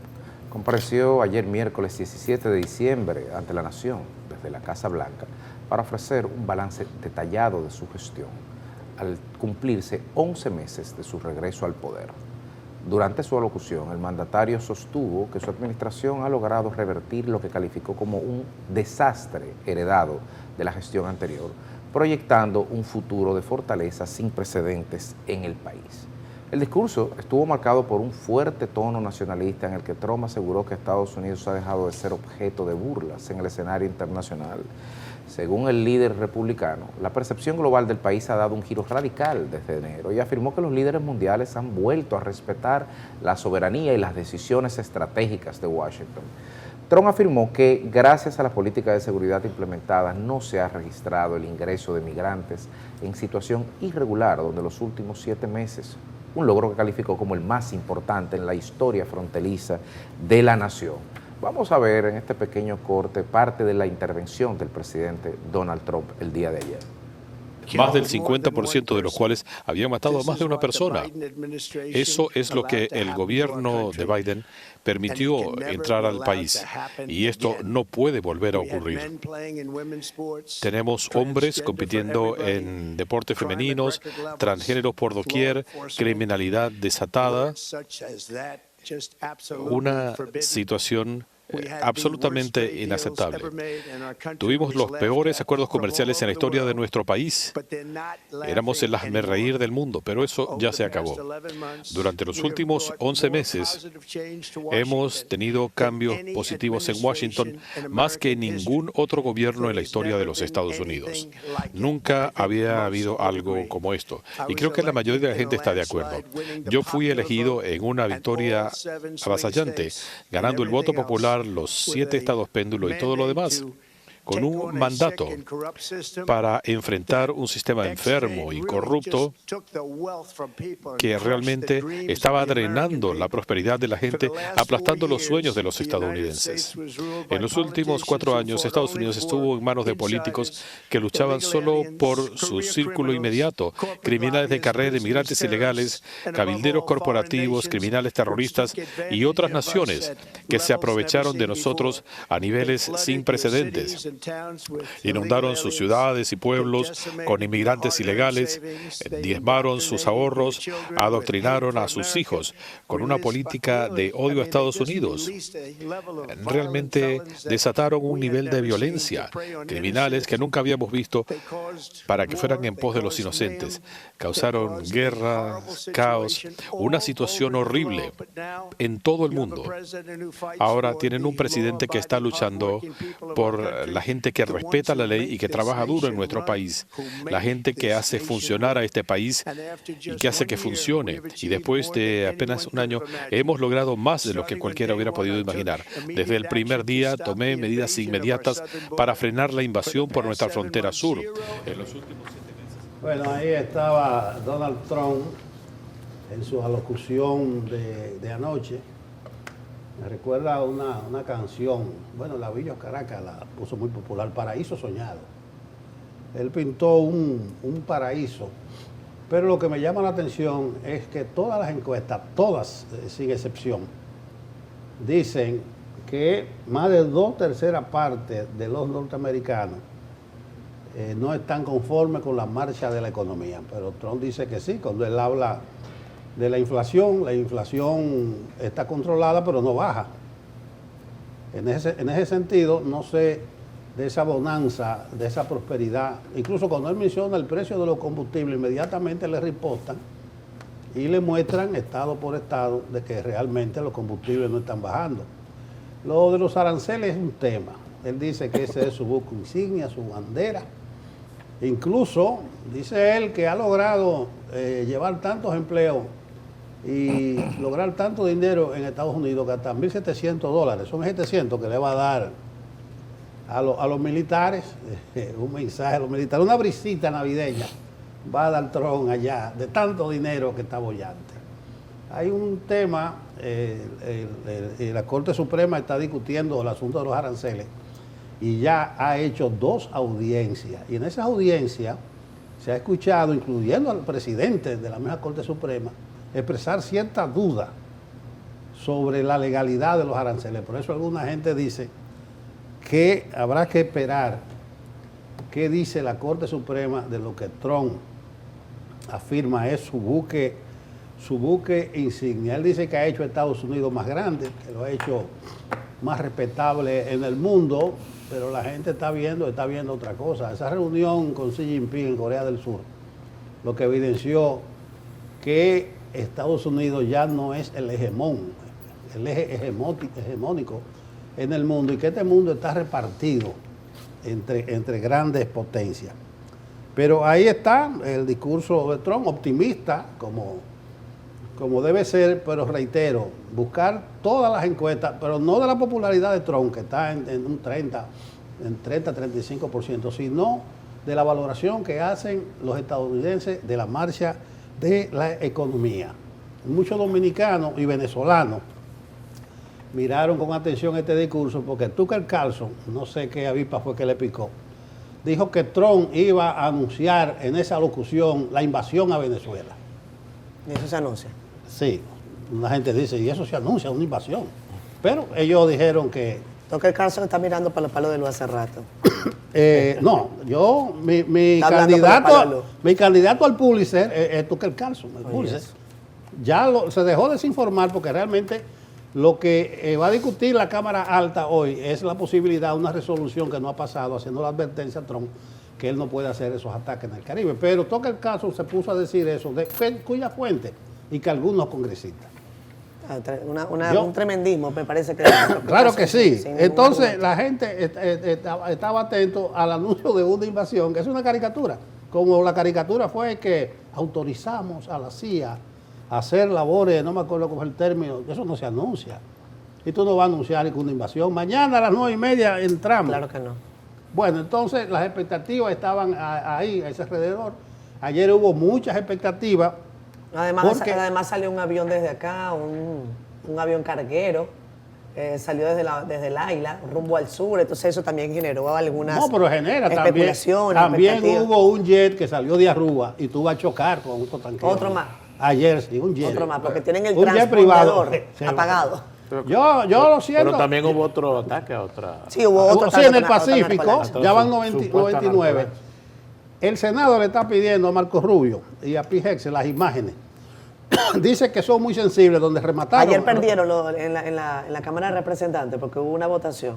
compareció ayer miércoles 17 de diciembre ante la nación desde la Casa Blanca para ofrecer un balance detallado de su gestión al cumplirse 11 meses de su regreso al poder. Durante su alocución, el mandatario sostuvo que su administración ha logrado revertir lo que calificó como un desastre heredado de la gestión anterior, proyectando un futuro de fortaleza sin precedentes en el país. El discurso estuvo marcado por un fuerte tono nacionalista en el que Trump aseguró que Estados Unidos ha dejado de ser objeto de burlas en el escenario internacional. Según el líder republicano, la percepción global del país ha dado un giro radical desde enero y afirmó que los líderes mundiales han vuelto a respetar la soberanía y las decisiones estratégicas de Washington. Trump afirmó que gracias a la política de seguridad implementada no se ha registrado el ingreso de migrantes en situación irregular durante los últimos 7 meses, un logro que calificó como el más importante en la historia fronteriza de la nación. Vamos a ver en este pequeño corte parte de la intervención del presidente Donald Trump el día de ayer. Más del 50% de los cuales habían matado a más de una persona. Eso es lo que el gobierno de Biden permitió entrar al país y esto no puede volver a ocurrir. Tenemos hombres compitiendo en deportes femeninos, transgéneros por doquier, criminalidad desatada, una situación absolutamente inaceptable. Tuvimos los peores acuerdos comerciales en la historia de nuestro país. Éramos el hazmerreír del mundo, pero eso ya se acabó. Durante los últimos 11 meses hemos tenido cambios positivos en Washington más que ningún otro gobierno en la historia de los Estados Unidos. Nunca había habido algo como esto y creo que la mayoría de la gente está de acuerdo. Yo fui elegido en una victoria avasallante, ganando el voto popular, los 7 estados péndulo y todo lo demás, con un mandato para enfrentar un sistema enfermo y corrupto que realmente estaba drenando la prosperidad de la gente, aplastando los sueños de los estadounidenses. En los últimos 4 años, Estados Unidos estuvo en manos de políticos que luchaban solo por su círculo inmediato, criminales de carrera, inmigrantes ilegales, cabilderos corporativos, criminales terroristas y otras naciones que se aprovecharon de nosotros a niveles sin precedentes. Inundaron sus ciudades y pueblos con inmigrantes ilegales, diezmaron sus ahorros, adoctrinaron a sus hijos con una política de odio a Estados Unidos. Realmente desataron un nivel de violencia, criminales que nunca habíamos visto para que fueran en pos de los inocentes. Causaron guerra, caos, una situación horrible en todo el mundo. Ahora tienen un presidente que está luchando por la gente que respeta la ley y que trabaja duro en nuestro país, la gente que hace funcionar a este país y que hace que funcione. Y después de apenas un año hemos logrado más de lo que cualquiera hubiera podido imaginar. Desde el primer día tomé medidas inmediatas para frenar la invasión por nuestra frontera sur. En los últimos 7 meses. Bueno, ahí estaba Donald Trump en su alocución de anoche. Me recuerda una canción, bueno, la Villa Caracas la puso muy popular, Paraíso Soñado. Él pintó un paraíso, pero lo que me llama la atención es que todas las encuestas, todas sin excepción, dicen que más de 2/3 partes de los norteamericanos no están conformes con la marcha de la economía, pero Trump dice que sí, cuando él habla de la inflación está controlada pero no baja. En ese sentido, no sé de esa bonanza, de esa prosperidad. Incluso cuando él menciona el precio de los combustibles, inmediatamente le ripostan y le muestran estado por estado de que realmente los combustibles no están bajando. Lo de los aranceles es un tema. Él dice que ese es su buque insignia, su bandera. Incluso dice él que ha logrado llevar tantos empleos y lograr tanto dinero en Estados Unidos que hasta $1.700, son 700 que le va a dar a los militares, un mensaje a los militares, una brisita navideña va a dar Trump allá de tanto dinero que está bollante. Hay un tema, la Corte Suprema está discutiendo el asunto de los aranceles y ya ha hecho 2 audiencias. Y en esa audiencia se ha escuchado, incluyendo al presidente de la misma Corte Suprema, expresar cierta duda sobre la legalidad de los aranceles. Por eso alguna gente dice que habrá que esperar qué dice la Corte Suprema de lo que Trump afirma es su buque su buque insignia. Él dice que ha hecho a Estados Unidos más grande, que lo ha hecho más respetable en el mundo, pero la gente está viendo otra cosa. Esa reunión con Xi Jinping en Corea del Sur, lo que evidenció que Estados Unidos ya no es el hegemón, el eje hegemónico en el mundo, y que este mundo está repartido entre grandes potencias. Pero ahí está el discurso de Trump, optimista, como debe ser, pero reitero, buscar todas las encuestas, pero no de la popularidad de Trump, que está en un 30-35%, sino de la valoración que hacen los estadounidenses de la marcha de la economía. Muchos dominicanos y venezolanos miraron con atención este discurso porque Tucker Carlson, no sé qué avispa fue que le picó, dijo que Trump iba a anunciar en esa locución la invasión a Venezuela. ¿Y eso se anuncia? Sí, una gente dice, y eso se anuncia, una invasión. Pero ellos dijeron que... Tucker Carlson está mirando para los palos de luz hace rato. No, mi candidato al Pulitzer es Tucker Carlson, el Pulitzer. Ya se dejó desinformar porque realmente lo que va a discutir la Cámara Alta hoy es la posibilidad de una resolución que no ha pasado, haciendo la advertencia a Trump que él no puede hacer esos ataques en el Caribe. Pero Tucker Carlson se puso a decir eso, de cuya fuente, y que algunos congresistas. Un tremendismo, me parece que... Claro que sí. Entonces la gente estaba atento al anuncio de una invasión, que es una caricatura. Como la caricatura fue que autorizamos a la CIA a hacer labores, no me acuerdo cómo es el término, eso no se anuncia. Y tú no vas a anunciar una invasión. Mañana a las 9:30 entramos. Claro que no. Bueno, entonces las expectativas estaban ahí, a ese alrededor. Ayer hubo muchas expectativas. Además salió un avión desde acá, un avión carguero, salió desde el Águila, rumbo al sur, entonces eso también generó algunas especulaciones. También hubo un jet que salió de Aruba y tuvo a chocar con otro tanque. Otro más. Ayer sí, un jet. Otro más, porque tienen el transpondedor apagado. Yo lo siento. Pero también hubo otro ataque a otra... Sí, hubo otro ataque. Sí, en el Pacífico, ya van 99. El Senado le está pidiendo a Marco Rubio y a Pete Hegseth las imágenes. Dice que son muy sensibles, donde remataron. Ayer perdieron en la Cámara de Representantes porque hubo una votación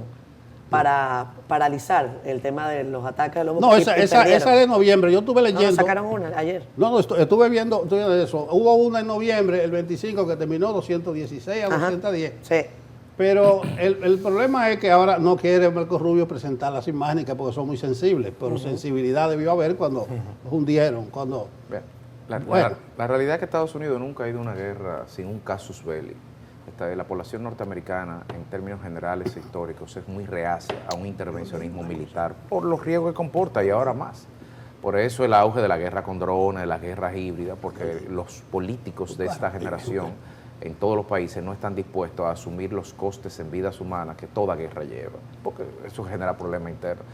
para paralizar el tema de los ataques de los buques. No, esa es de noviembre. Yo estuve leyendo. No, sacaron una ayer. No, estuve viendo eso. Hubo una en noviembre, el 25, que terminó 216 a 210. Sí. Pero el problema es que ahora no quiere Marco Rubio presentar las imágenes porque son muy sensibles. Pero sensibilidad debió haber cuando los hundieron, cuando... La realidad es que Estados Unidos nunca ha ido a una guerra sin un casus belli. La población norteamericana, en términos generales e históricos, es muy reacia a un intervencionismo militar por los riesgos que comporta y ahora más. Por eso el auge de la guerra con drones, de las guerras híbridas, porque los políticos de esta generación en todos los países no están dispuestos a asumir los costes en vidas humanas que toda guerra lleva, porque eso genera problemas internos.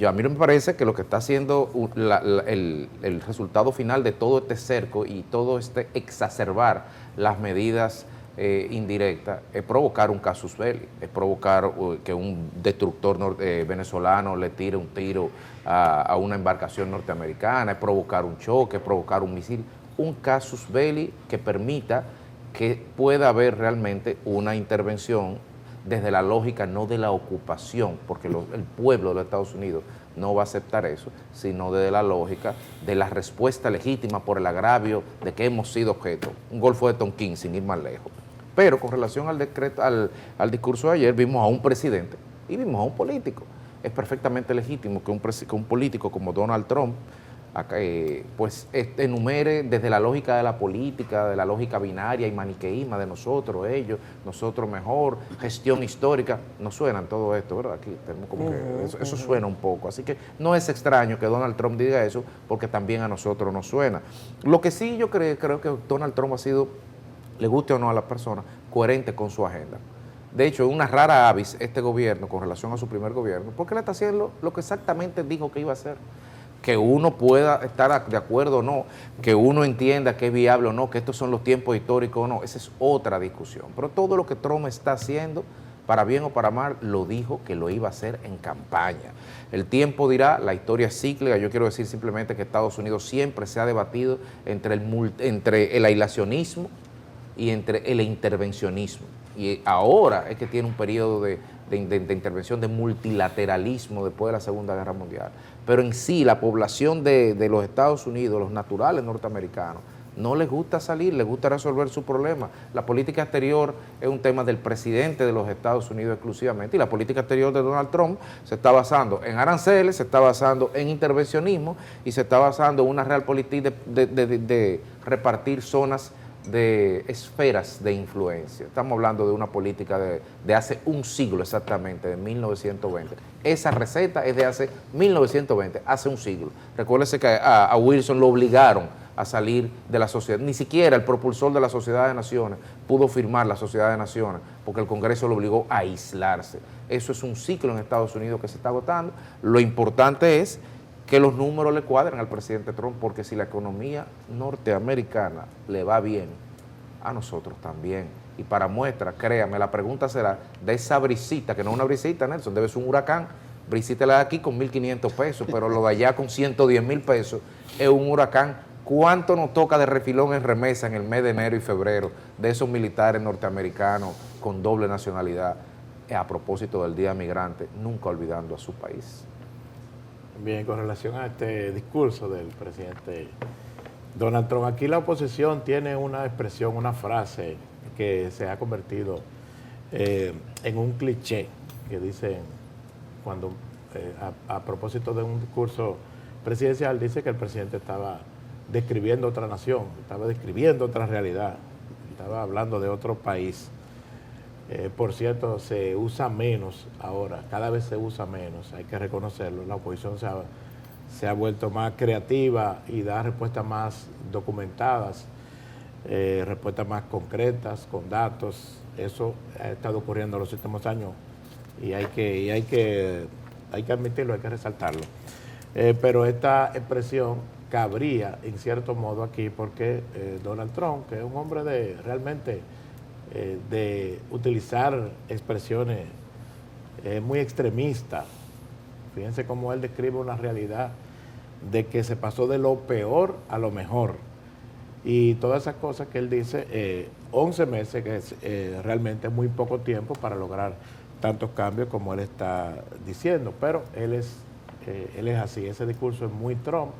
A mí no me parece que lo que está haciendo el resultado final de todo este cerco y todo este exacerbar las medidas indirectas es provocar un casus belli, es provocar que un destructor venezolano le tire un tiro a una embarcación norteamericana, es provocar un choque, es provocar un misil, un casus belli que permita que pueda haber realmente una intervención desde la lógica no de la ocupación, porque el pueblo de los Estados Unidos no va a aceptar eso, sino desde la lógica de la respuesta legítima por el agravio de que hemos sido objeto. Un Golfo de Tonquín, sin ir más lejos. Pero con relación al decreto, al discurso de ayer, vimos a un presidente y vimos a un político. Es perfectamente legítimo que un político como Donald Trump pues enumere desde la lógica de la política, de la lógica binaria y maniqueísma de nosotros, ellos, nosotros mejor, gestión histórica, nos suenan todo esto, ¿verdad? Aquí tenemos como que eso suena un poco, así que no es extraño que Donald Trump diga eso, porque también a nosotros nos suena. Lo que sí yo creo que Donald Trump ha sido, le guste o no a las personas, coherente con su agenda. De hecho, es una rara avis este gobierno con relación a su primer gobierno, porque él está haciendo lo que exactamente dijo que iba a hacer. Que uno pueda estar de acuerdo o no, que uno entienda que es viable o no, que estos son los tiempos históricos o no, esa es otra discusión. Pero todo lo que Trump está haciendo para bien o para mal, lo dijo que lo iba a hacer en campaña. El tiempo dirá, la historia es cíclica. Yo quiero decir simplemente que Estados Unidos siempre se ha debatido entre el aislacionismo y entre el intervencionismo. Y ahora es que tiene un periodo de intervención, de multilateralismo después de la Segunda Guerra Mundial. Pero en sí, la población de los Estados Unidos, los naturales norteamericanos, no les gusta salir, les gusta resolver su problema. La política exterior es un tema del presidente de los Estados Unidos exclusivamente, y la política exterior de Donald Trump se está basando en aranceles, se está basando en intervencionismo y se está basando en una realpolitik de repartir zonas de esferas de influencia. Estamos hablando de una política de hace un siglo exactamente, de 1920. Esa receta es de hace 1920, hace un siglo. Recuérdese que a Wilson lo obligaron a salir de la sociedad. Ni siquiera el propulsor de la Sociedad de Naciones pudo firmar la Sociedad de Naciones porque el Congreso lo obligó a aislarse. Eso es un ciclo en Estados Unidos que se está agotando. Lo importante es que los números le cuadren al presidente Trump, porque si la economía norteamericana le va bien, a nosotros también. Y para muestra, créame, la pregunta será de esa brisita, que no es una brisita, Nelson, debe ser un huracán. Brisita la de aquí con 1.500 pesos, pero lo de allá con 110.000 pesos es un huracán. ¿Cuánto nos toca de refilón en remesa en el mes de enero y febrero de esos militares norteamericanos con doble nacionalidad, a propósito del Día Migrante, nunca olvidando a su país? Bien, con relación a este discurso del presidente Donald Trump, aquí la oposición tiene una expresión, una frase que se ha convertido en un cliché, que dicen cuando a propósito de un discurso presidencial, dice que el presidente estaba describiendo otra nación, estaba describiendo otra realidad, estaba hablando de otro país. Por cierto, se usa menos ahora, cada vez se usa menos, hay que reconocerlo. La oposición se ha vuelto más creativa y da respuestas más documentadas, respuestas más concretas, con datos. Eso ha estado ocurriendo en los últimos años y hay que admitirlo, hay que resaltarlo. Pero esta expresión cabría en cierto modo aquí porque Donald Trump, que es un hombre realmente de utilizar expresiones muy extremistas, fíjense cómo él describe una realidad de que se pasó de lo peor a lo mejor, y todas esas cosas que él dice, 11 meses, que es realmente muy poco tiempo para lograr tantos cambios como él está diciendo, pero él es así. Ese discurso es muy Trump.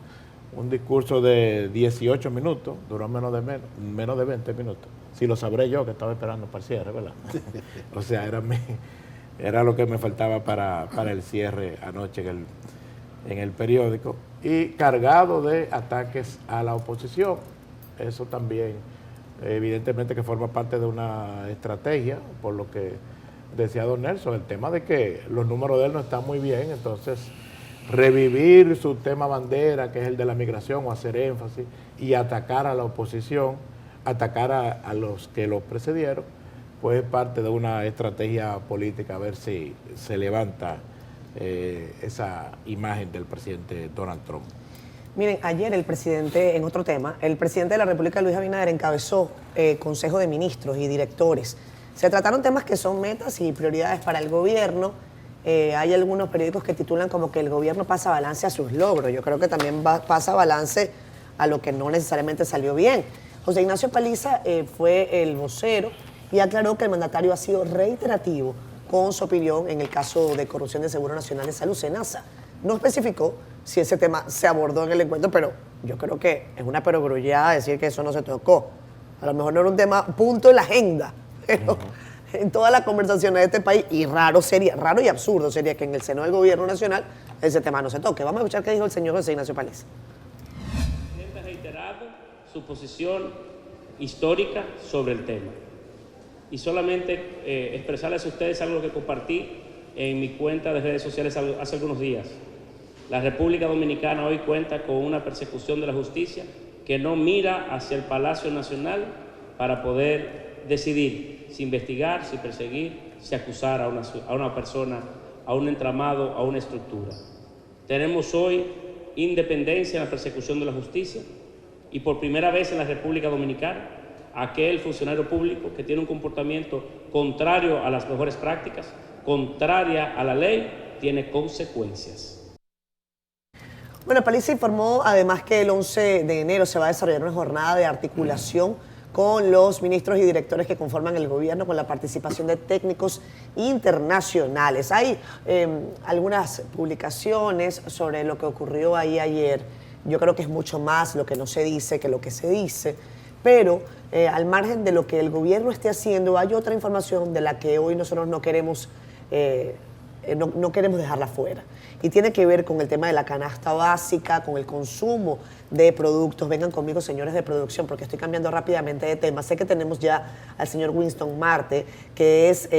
Un discurso de 18 minutos, duró menos de 20 minutos. Si lo sabré yo, que estaba esperando para el cierre, ¿verdad? O sea, era lo que me faltaba para el cierre anoche en el periódico. Y cargado de ataques a la oposición. Eso también, evidentemente, que forma parte de una estrategia, por lo que decía don Nelson, el tema de que los números de él no están muy bien, entonces revivir su tema bandera, que es el de la migración, o hacer énfasis y atacar a la oposición, atacar a los que lo precedieron, pues es parte de una estrategia política, a ver si se levanta esa imagen del presidente Donald Trump. Miren, ayer el presidente, en otro tema, el presidente de la República, Luis Abinader, encabezó Consejo de Ministros y Directores. Se trataron temas que son metas y prioridades para el gobierno. Hay algunos periódicos que titulan como que el gobierno pasa balance a sus logros. Yo creo que también pasa balance a lo que no necesariamente salió bien. José Ignacio Paliza fue el vocero y aclaró que el mandatario ha sido reiterativo con su opinión en el caso de corrupción de Seguro Nacional de Salud, SENASA. No especificó si ese tema se abordó en el encuentro, pero yo creo que es una perogrullada decir que eso no se tocó. A lo mejor no era un tema punto en la agenda, pero en todas las conversaciones de este país, y raro y absurdo sería que en el seno del gobierno nacional ese tema no se toque. Vamos a escuchar qué dijo el señor José Ignacio Paliza. El presidente ha reiterado su posición histórica sobre el tema. Y solamente expresarles a ustedes algo que compartí en mi cuenta de redes sociales hace algunos días. La República Dominicana hoy cuenta con una persecución de la justicia que no mira hacia el Palacio Nacional para poder decidir si investigar, si perseguir, si acusar a una persona, a un entramado, a una estructura. Tenemos hoy independencia en la persecución de la justicia y por primera vez en la República Dominicana aquel funcionario público que tiene un comportamiento contrario a las mejores prácticas, contraria a la ley, tiene consecuencias. Bueno, Paliza informó además que el 11 de enero se va a desarrollar una jornada de articulación con los ministros y directores que conforman el gobierno, con la participación de técnicos internacionales. Hay algunas publicaciones sobre lo que ocurrió ahí ayer. Yo creo que es mucho más lo que no se dice que lo que se dice, pero al margen de lo que el gobierno esté haciendo, hay otra información de la que hoy nosotros no queremos dejarla fuera. Y tiene que ver con el tema de la canasta básica, con el consumo de productos. Vengan conmigo, señores de producción, porque estoy cambiando rápidamente de tema. Sé que tenemos ya al señor Winston Marte, que es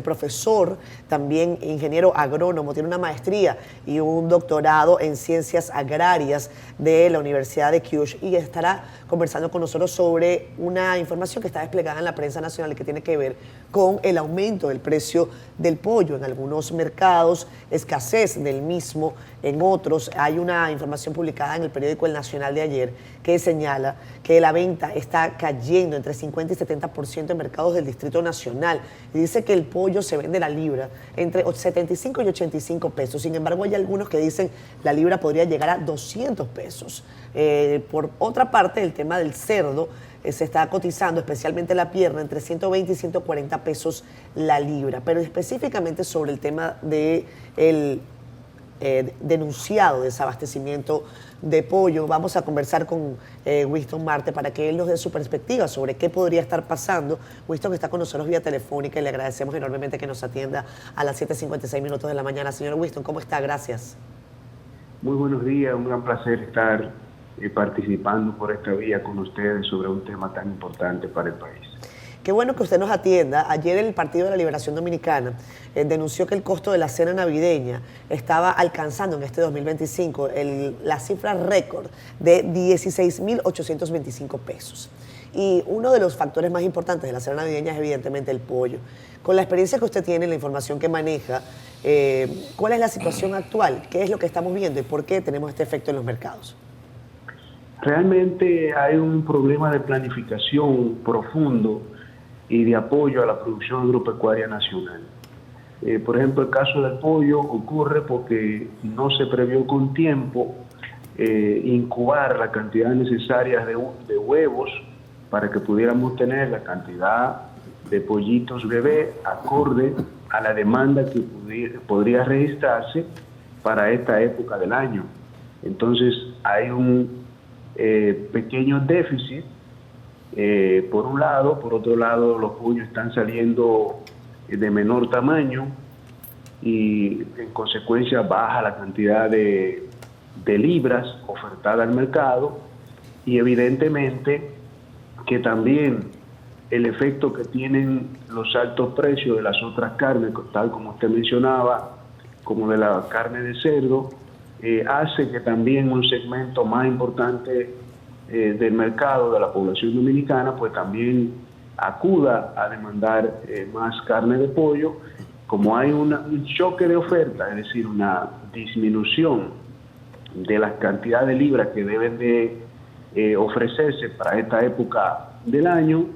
profesor, también ingeniero agrónomo, tiene una maestría y un doctorado en ciencias agrarias de la Universidad de Kyushu, y estará conversando con nosotros sobre una información que está desplegada en la prensa nacional y que tiene que ver con el aumento del precio del pollo en algunos mercados, escasez del mismo en otros. Hay una información publicada en el periódico El Nacional de ayer que señala que la venta está cayendo entre 50 y 70% en mercados del Distrito Nacional, y dice que el pollo se vende la libra entre 75 y 85 pesos. Sin embargo, hay algunos que dicen la libra podría llegar a 200 pesos. Por otra parte, el tema del cerdo se está cotizando, especialmente la pierna, entre 120 y 140 pesos la libra. Pero específicamente sobre el tema del denunciado desabastecimiento de pollo, vamos a conversar con Winston Marte para que él nos dé su perspectiva sobre qué podría estar pasando. Winston está con nosotros vía telefónica y le agradecemos enormemente que nos atienda a las 7:56 minutos de la mañana. Señor Winston, ¿cómo está? Gracias. Muy buenos días, un gran placer estar participando por esta vía con ustedes sobre un tema tan importante para el país. Qué bueno que usted nos atienda. Ayer el Partido de la Liberación Dominicana denunció que el costo de la cena navideña estaba alcanzando en este 2025 la cifra récord de 16.825 pesos. Y uno de los factores más importantes de la cena navideña es evidentemente el pollo. Con la experiencia que usted tiene, la información que maneja, ¿cuál es la situación actual? ¿Qué es lo que estamos viendo y por qué tenemos este efecto en los mercados? Realmente hay un problema de planificación profundo y de apoyo a la producción agropecuaria nacional. Por ejemplo, el caso del pollo ocurre porque no se previó con tiempo incubar la cantidad necesaria de huevos para que pudiéramos tener la cantidad de pollitos bebé acorde a la demanda que podría registrarse para esta época del año. Entonces hay un pequeño déficit por un lado. Por otro lado, los pollos están saliendo de menor tamaño y en consecuencia baja la cantidad de libras ofertada al mercado, y evidentemente que también el efecto que tienen los altos precios de las otras carnes, tal como usted mencionaba, como de la carne de cerdo, hace que también un segmento más importante del mercado de la población dominicana pues también acuda a demandar más carne de pollo. Como hay un choque de oferta, es decir, una disminución de las cantidades de libras que deben de ofrecerse para esta época del año,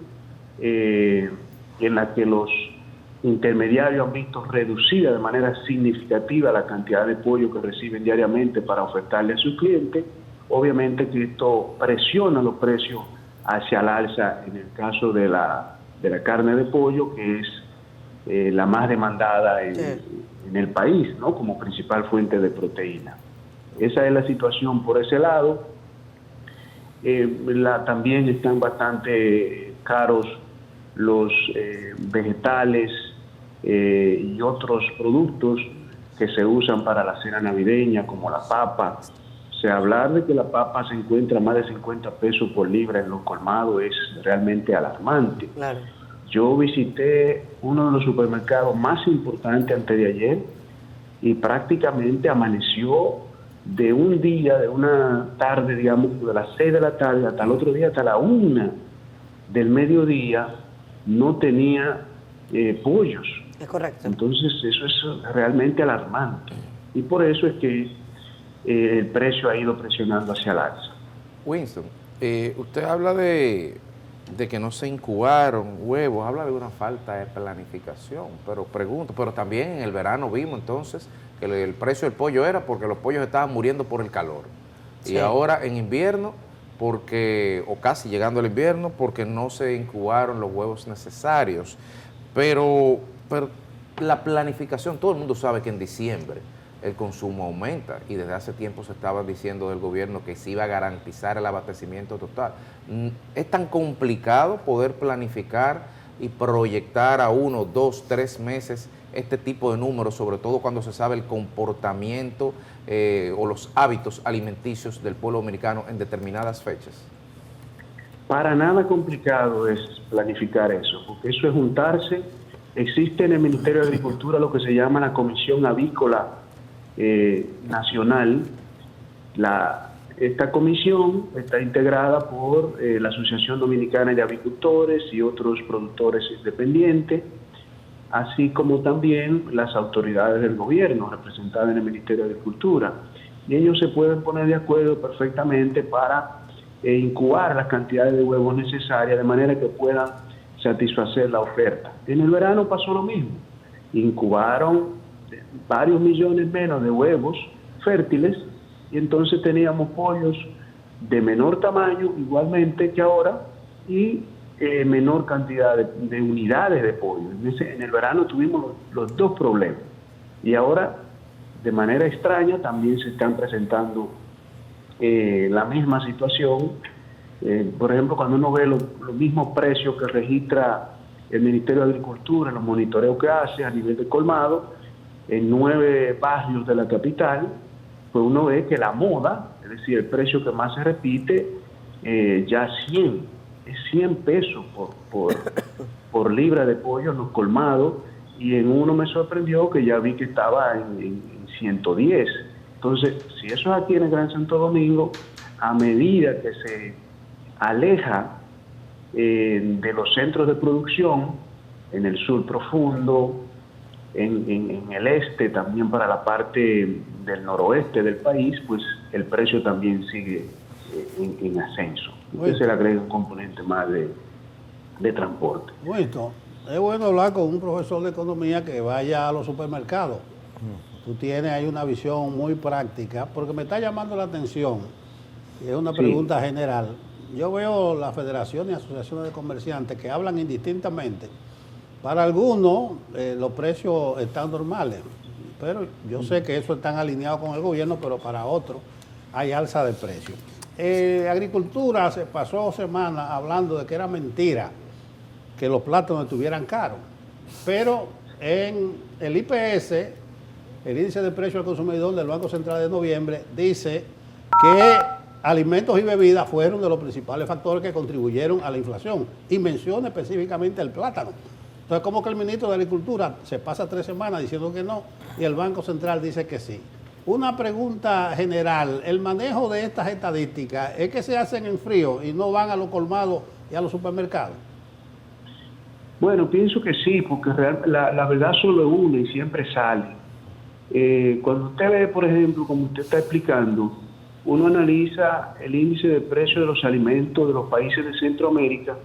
en la que los intermediarios han visto reducida de manera significativa la cantidad de pollo que reciben diariamente para ofertarle a sus clientes. Obviamente que esto presiona los precios hacia el alza en el caso de la carne de pollo, que es la más demandada en el país, ¿no?, como principal fuente de proteína. Esa es la situación por ese lado. También están bastante caros los vegetales y otros productos que se usan para la cena navideña, como la papa. O sea, hablar de que la papa se encuentra a más de 50 pesos por libra en los colmados es realmente alarmante. Claro. Yo visité uno de los supermercados más importantes antes de ayer y prácticamente amaneció de un día, de una tarde, digamos, de las 6 de la tarde hasta el otro día, hasta la 1 del mediodía, no tenía pollos. Es correcto. Entonces eso es realmente alarmante. Y por eso es que el precio ha ido presionando hacia el alza. Winston, usted habla de de que no se incubaron huevos, habla de una falta de planificación, pero pregunto, pero también en el verano vimos entonces que el precio del pollo era porque los pollos estaban muriendo por el calor. Sí. Y ahora en invierno, porque, o casi llegando al invierno, porque no se incubaron los huevos necesarios. Pero la planificación, todo el mundo sabe que en diciembre el consumo aumenta y desde hace tiempo se estaba diciendo del gobierno que se iba a garantizar el abastecimiento total. Es tan complicado poder planificar y proyectar a 1, 2, 3 meses este tipo de números, sobre todo cuando se sabe el comportamiento o los hábitos alimenticios del pueblo dominicano en determinadas fechas. Para nada complicado es planificar eso, porque eso es juntarse. Existe en el Ministerio de Agricultura lo que se llama la Comisión Avícola Nacional. Esta comisión está integrada por la Asociación Dominicana de Avicultores y otros productores independientes, así como también las autoridades del gobierno representadas en el Ministerio de Agricultura. Y ellos se pueden poner de acuerdo perfectamente para incubar las cantidades de huevos necesarias de manera que puedan satisfacer la oferta. En el verano pasó lo mismo. Incubaron varios millones menos de huevos fértiles y entonces teníamos pollos de menor tamaño igualmente que ahora y menor cantidad de unidades de pollo. En el verano tuvimos los dos problemas y ahora de manera extraña también se están presentando la misma situación. Por ejemplo, cuando uno ve los mismos precios que registra el Ministerio de Agricultura, los monitoreos que hace a nivel de colmado, en 9 barrios de la capital, pues uno ve que la moda, es decir, el precio que más se repite, ya es 100 pesos por libra de pollo en los colmados, y en uno me sorprendió que ya vi que estaba en 110. Entonces, si eso es aquí en el Gran Santo Domingo, a medida que se aleja de los centros de producción, en el sur profundo, en el este, también para la parte del noroeste del país, pues el precio también sigue en ascenso. Entonces se le agrega un componente más de transporte. Bueno, es bueno hablar con un profesor de economía que vaya a los supermercados. Tú tienes ahí una visión muy práctica, porque me está llamando la atención, y es una pregunta general. Yo veo la Federación y Asociaciones de Comerciantes que hablan indistintamente. Para algunos los precios están normales, pero yo sé que eso están alineados con el gobierno, pero para otros hay alza de precios. Agricultura se pasó semanas hablando de que era mentira que los plátanos estuvieran caros, pero en el IPS, el índice de precio al consumidor del Banco Central de noviembre, dice que alimentos y bebidas fueron de los principales factores que contribuyeron a la inflación, y menciona específicamente el plátano. Entonces, ¿cómo que el ministro de Agricultura se pasa 3 semanas diciendo que no y el Banco Central dice que sí? Una pregunta general, el manejo de estas estadísticas, ¿es que se hacen en frío y no van a los colmados y a los supermercados? Bueno, pienso que sí, porque la verdad solo es una y siempre sale. Cuando usted ve, por ejemplo, como usted está explicando, uno analiza el índice de precio de los alimentos de los países de Centroamérica.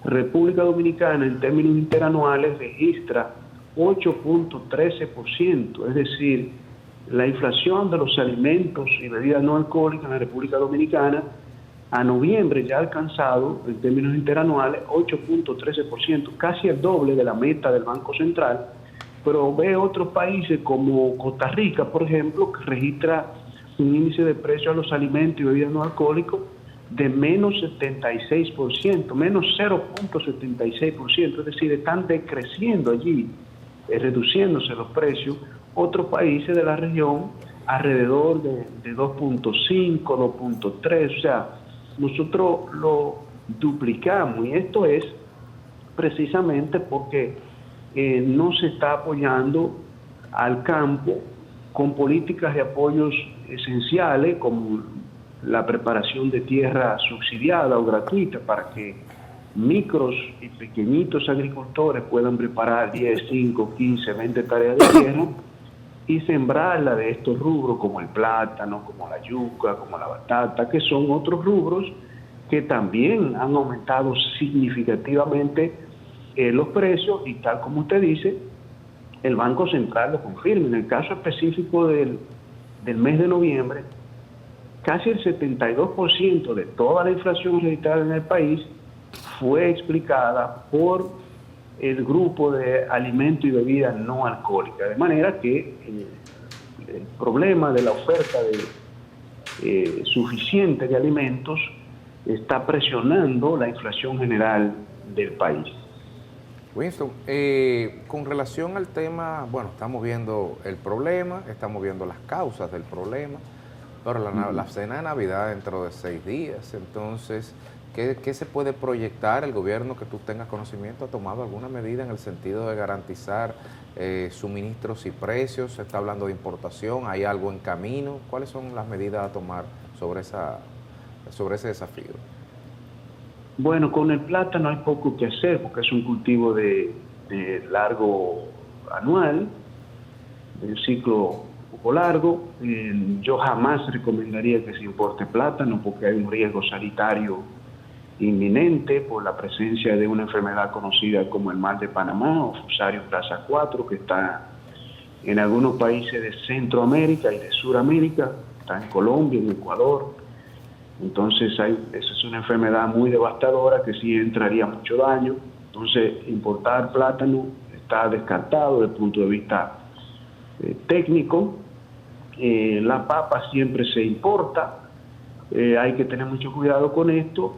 República Dominicana, en términos interanuales, registra 8.13%, es decir, la inflación de los alimentos y bebidas no alcohólicas en la República Dominicana a noviembre ya ha alcanzado, en términos interanuales, 8.13%, casi el doble de la meta del Banco Central, pero ve otros países como Costa Rica, por ejemplo, que registra un índice de precio a los alimentos y bebidas no alcohólicos de menos 76%, menos 0.76%, es decir, están decreciendo allí, reduciéndose los precios. Otros países de la región alrededor de 2.5, 2.3, o sea, nosotros lo duplicamos, y esto es precisamente porque no se está apoyando al campo con políticas de apoyos esenciales como la preparación de tierra subsidiada o gratuita para que micros y pequeñitos agricultores puedan preparar 10, 5, 15, 20 hectáreas de tierra y sembrarla de estos rubros como el plátano, como la yuca, como la batata, que son otros rubros que también han aumentado significativamente los precios, y tal como usted dice, el Banco Central lo confirma. En el caso específico del mes de noviembre, casi el 72% de toda la inflación registrada en el país fue explicada por el grupo de alimentos y bebidas no alcohólicas. De manera que el problema de la oferta suficiente de alimentos está presionando la inflación general del país. Winston, con relación al tema, bueno, estamos viendo el problema, estamos viendo las causas del problema, pero la cena de Navidad dentro de 6 días, entonces, ¿qué se puede proyectar? ¿El gobierno, que tú tengas conocimiento, ha tomado alguna medida en el sentido de garantizar suministros y precios? ¿Se está hablando de importación? ¿Hay algo en camino? ¿Cuáles son las medidas a tomar sobre ese desafío? Bueno, con el plátano hay poco que hacer porque es un cultivo de largo anual, de un ciclo un poco largo. Yo jamás recomendaría que se importe plátano porque hay un riesgo sanitario inminente por la presencia de una enfermedad conocida como el mal de Panamá o Fusarium Plaza 4, que está en algunos países de Centroamérica y de Suramérica, está en Colombia, en Ecuador. Entonces esa es una enfermedad muy devastadora que sí entraría mucho daño. Entonces importar plátano está descartado desde el punto de vista técnico. La papa siempre se importa, hay que tener mucho cuidado con esto.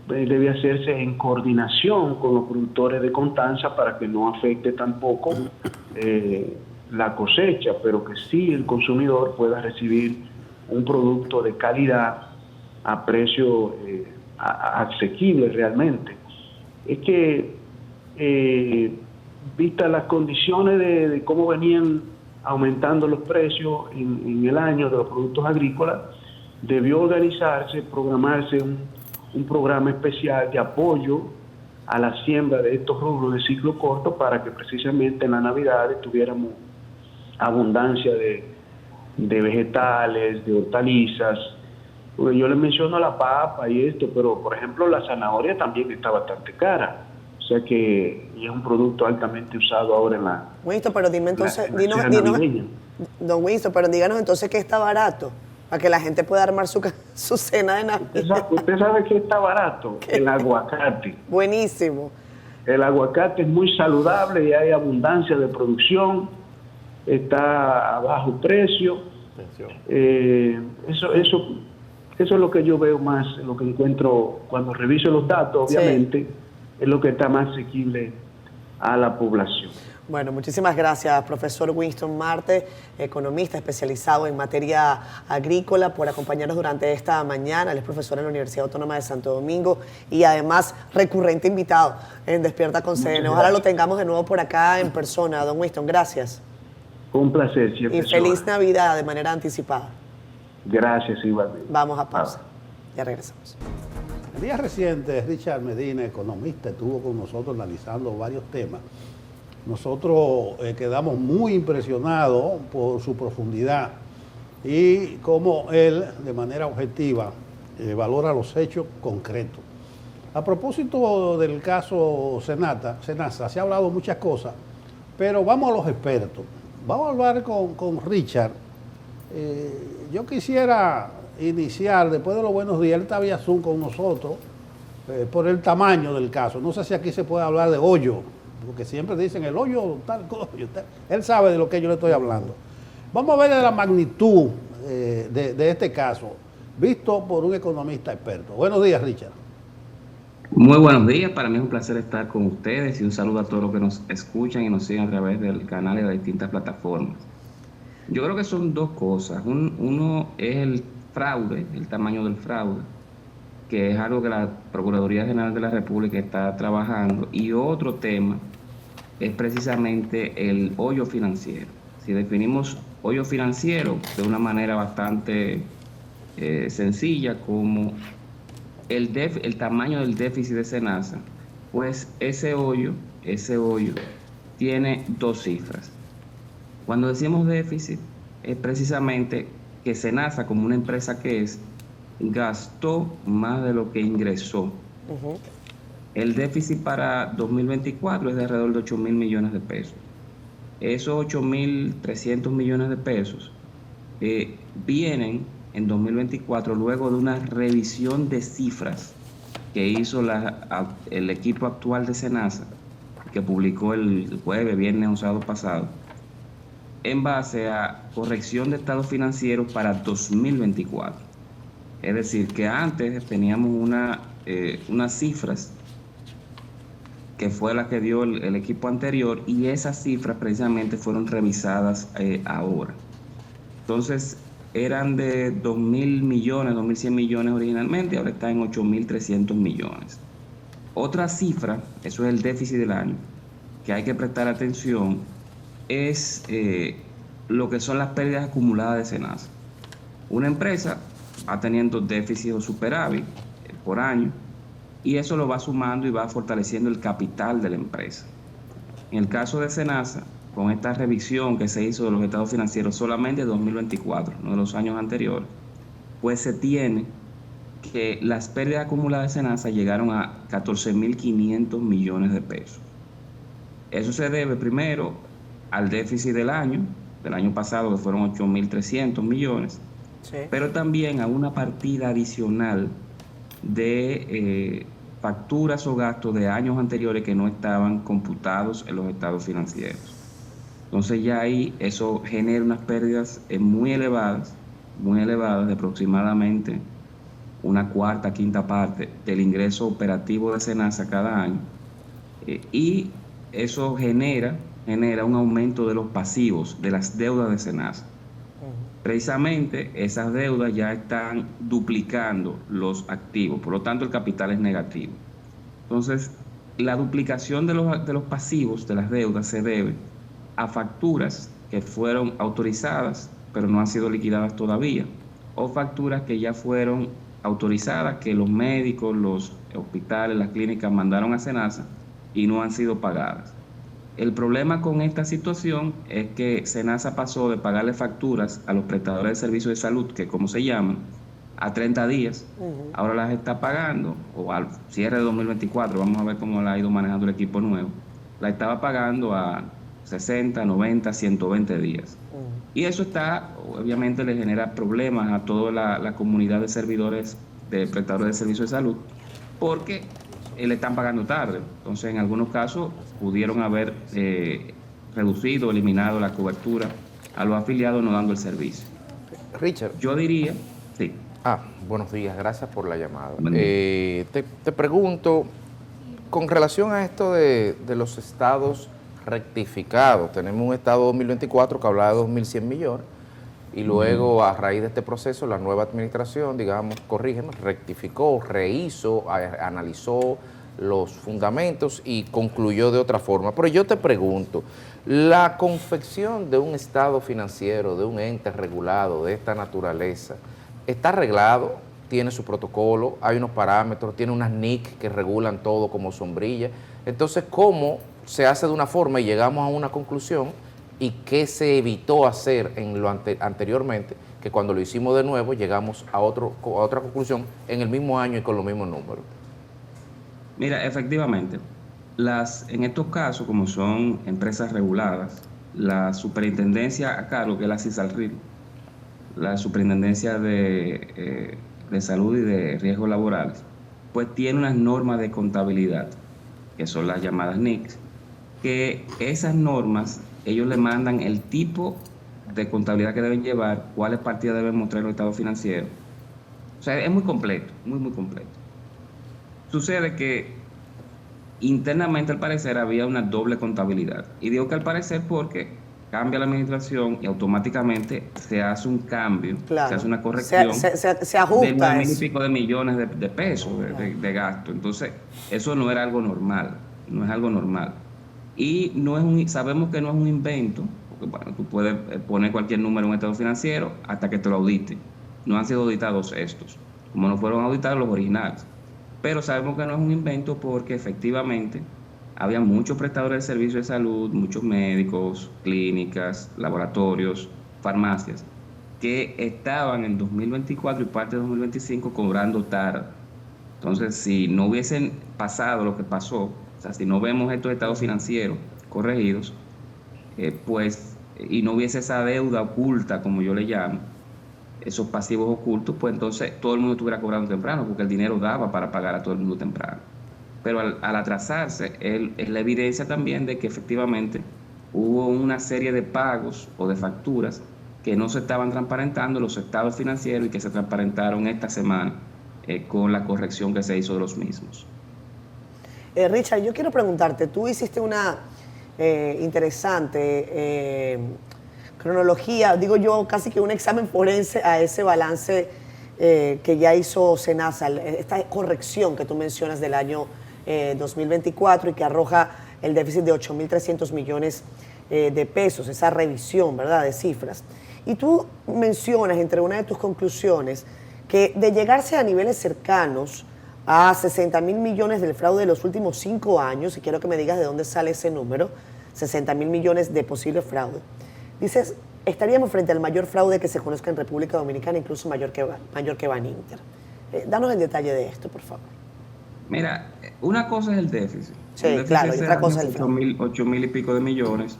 Debe hacerse en coordinación con los productores de Constanza para que no afecte tampoco la cosecha, pero que sí el consumidor pueda recibir un producto de calidad a precio asequible realmente. Es que, vistas las condiciones de cómo venían aumentando los precios en el año de los productos agrícolas, debió organizarse, programarse un programa especial de apoyo a la siembra de estos rubros de ciclo corto para que precisamente en la Navidad tuviéramos abundancia de vegetales, de hortalizas. Porque yo les menciono la papa y esto, pero por ejemplo la zanahoria también está bastante cara. O sea que es un producto altamente usado ahora en la... Winston, pero dime entonces, navideña. don Winston, pero díganos entonces qué está barato, para que la gente pueda armar su cena de Navidad. ¿Usted sabe qué está barato? ¿Qué? El aguacate. Buenísimo. El aguacate es muy saludable y hay abundancia de producción, está a bajo precio. Eso es lo que yo veo más, lo que encuentro cuando reviso los datos, obviamente, es lo que está más asequible a la población. Bueno, muchísimas gracias, profesor Winston Marte, economista especializado en materia agrícola, por acompañarnos durante esta mañana. Él es profesor en la Universidad Autónoma de Santo Domingo y además recurrente invitado en Despierta con CDN. Ojalá lo tengamos de nuevo por acá en persona. Don Winston, gracias. Un placer siempre. Y feliz Navidad de manera anticipada. Gracias, igualmente. Vamos a pausa. Ya regresamos. En días recientes, Richard Medina, economista, estuvo con nosotros analizando varios temas. Nosotros quedamos muy impresionados por su profundidad y cómo él, de manera objetiva, valora los hechos concretos. A propósito del caso Senasa, se ha hablado muchas cosas, pero vamos a los expertos. Vamos a hablar con Richard. Yo quisiera iniciar, después de los buenos días, él está vía Zoom con nosotros, por el tamaño del caso. No sé si aquí se puede hablar de hoyo, porque siempre dicen el hoyo, tal cosa. Él sabe de lo que yo le estoy hablando. Vamos a ver de la magnitud de este caso, visto por un economista experto. Buenos días, Richard. Muy buenos días, para mí es un placer estar con ustedes y un saludo a todos los que nos escuchan y nos siguen a través del canal y de las distintas plataformas. Yo creo que son dos cosas. Uno es el fraude, el tamaño del fraude, que es algo que la Procuraduría General de la República está trabajando, y otro tema es precisamente el hoyo financiero. Si definimos hoyo financiero de una manera bastante sencilla, como el tamaño del déficit de Senasa, pues ese hoyo tiene dos cifras. Cuando decimos déficit, es precisamente que Senasa, como una empresa que es, gastó más de lo que ingresó. El déficit para 2024 es de alrededor de 8.000 millones de pesos. Esos 8.300 millones de pesos vienen en 2024 luego de una revisión de cifras que hizo el equipo actual de SENASA, que publicó el jueves, viernes o sábado pasado, en base a corrección de estados financieros para 2024. Es decir, que antes teníamos unas cifras que fue la que dio el equipo anterior, y esas cifras precisamente fueron revisadas ahora. Entonces, eran de 2.000 millones, 2.100 millones originalmente, ahora está en 8.300 millones. Otra cifra, eso es el déficit del año, que hay que prestar atención, es lo que son las pérdidas acumuladas de SENASA. Una empresa va teniendo déficit o superávit por año, y eso lo va sumando y va fortaleciendo el capital de la empresa. En el caso de SENASA, con esta revisión que se hizo de los estados financieros solamente de 2024, no de los años anteriores, pues se tiene que las pérdidas acumuladas de SENASA llegaron a 14.500 millones de pesos. Eso se debe primero al déficit del año pasado, que fueron 8.300 millones, sí, pero también a una partida adicional de facturas o gastos de años anteriores que no estaban computados en los estados financieros. Entonces ya ahí eso genera unas pérdidas muy elevadas, de aproximadamente una cuarta, quinta parte del ingreso operativo de SENASA cada año, y eso genera un aumento de los pasivos, de las deudas de SENASA. Precisamente esas deudas ya están duplicando los activos, por lo tanto el capital es negativo. Entonces, la duplicación de los pasivos, de las deudas, se debe a facturas que fueron autorizadas pero no han sido liquidadas todavía, o facturas que ya fueron autorizadas, que los médicos, los hospitales, las clínicas mandaron a SENASA y no han sido pagadas. El problema con esta situación es que SENASA pasó de pagarle facturas a los prestadores de servicios de salud, que como se llaman, a 30 días. Ahora las está pagando, o al cierre de 2024, vamos a ver cómo la ha ido manejando el equipo nuevo, la estaba pagando a 60, 90, 120 días. Y eso obviamente le genera problemas a toda la comunidad de servidores, de prestadores de servicios de salud, porque le están pagando tarde. Entonces, en algunos casos, pudieron haber reducido, eliminado la cobertura a los afiliados no dando el servicio. Richard. Yo diría, sí. Buenos días, gracias por la llamada. Te pregunto, con relación a esto de los estados rectificados, tenemos un estado 2024 que hablaba de 2.100 millones, y luego a raíz de este proceso la nueva administración, digamos, rectificó, rehizo, analizó los fundamentos y concluyó de otra forma. Pero yo te pregunto, la confección de un estado financiero, de un ente regulado de esta naturaleza, ¿está arreglado? ¿Tiene su protocolo? ¿Hay unos parámetros? ¿Tiene unas NIC que regulan todo como sombrilla? Entonces, ¿cómo se hace de una forma y llegamos a una conclusión? ¿Y qué se evitó hacer en lo anteriormente, que cuando lo hicimos de nuevo llegamos a otra conclusión en el mismo año y con los mismos números? Mira, efectivamente, en estos casos, como son empresas reguladas, la superintendencia a cargo, que es la CISALRIL, la superintendencia de salud y de riesgos laborales, pues tiene unas normas de contabilidad, que son las llamadas NICs, que esas normas, ellos le mandan el tipo de contabilidad que deben llevar, cuáles partidas deben mostrar en el estado financiero. O sea, es muy completo, muy completo. Sucede que internamente, al parecer, había una doble contabilidad. Y digo que al parecer porque cambia la administración y automáticamente se hace un cambio, claro, se hace una corrección, se ajusta de 9.000 y pico de millones de pesos de gasto. Entonces, eso no era algo normal, no es algo normal. Y sabemos que no es un invento, porque bueno, tú puedes poner cualquier número en un estado financiero hasta que te lo audite. No han sido auditados estos, como no fueron auditados los originales. Pero sabemos que no es un invento porque efectivamente había muchos prestadores de servicios de salud, muchos médicos, clínicas, laboratorios, farmacias, que estaban en 2024 y parte de 2025 cobrando tarde. Entonces, si no hubiesen pasado lo que pasó, o sea, si no vemos estos estados financieros corregidos, pues, y no hubiese esa deuda oculta, como yo le llamo, esos pasivos ocultos, pues entonces todo el mundo estuviera cobrando temprano, porque el dinero daba para pagar a todo el mundo temprano. Pero al atrasarse, es la evidencia también de que efectivamente hubo una serie de pagos o de facturas que no se estaban transparentando en los estados financieros y que se transparentaron esta semana con la corrección que se hizo de los mismos. Richard, yo quiero preguntarte, tú hiciste una interesante cronología, digo yo, casi que un examen forense a ese balance que ya hizo SENASA, esta corrección que tú mencionas del año 2024 y que arroja el déficit de 8.300 millones de pesos, esa revisión, ¿verdad?, de cifras. Y tú mencionas entre una de tus conclusiones que de llegarse a niveles cercanos a 60.000 millones del fraude de los últimos 5 años, y quiero que me digas de dónde sale ese número, 60.000 millones de posible fraude, dices, estaríamos frente al mayor fraude que se conozca en República Dominicana, incluso mayor que Baninter. Danos el detalle de esto, por favor. Mira, una cosa es el déficit. Sí, el déficit claro, y otra cosa es el fraude. 8.000 y pico de millones.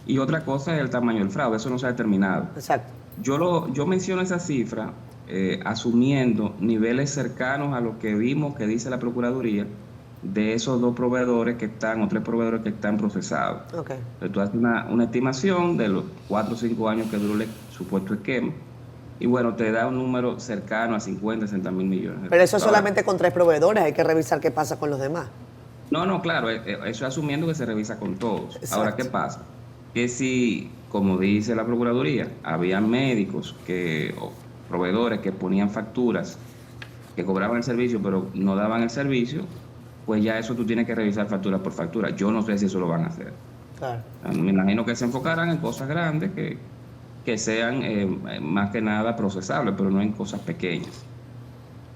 Y otra cosa es el tamaño del fraude, eso no se ha determinado. Exacto. Yo menciono esa cifra asumiendo niveles cercanos a lo que vimos que dice la Procuraduría de esos 2 proveedores que están, o 3 proveedores que están procesados. Okay. Entonces tú haces una estimación de los 4 o 5 años que duró el supuesto esquema y bueno, te da un número cercano a 50, 60 mil millones. Pero eso es solamente con 3 proveedores, hay que revisar qué pasa con los demás. No, claro, eso es asumiendo que se revisa con todos. Exacto. Ahora, ¿qué pasa? Que si, como dice la Procuraduría, había médicos o proveedores que ponían facturas, que cobraban el servicio, pero no daban el servicio, pues ya eso tú tienes que revisar factura por factura. Yo no sé si eso lo van a hacer. Claro. Me imagino que se enfocarán en cosas grandes que sean más que nada procesables, pero no en cosas pequeñas.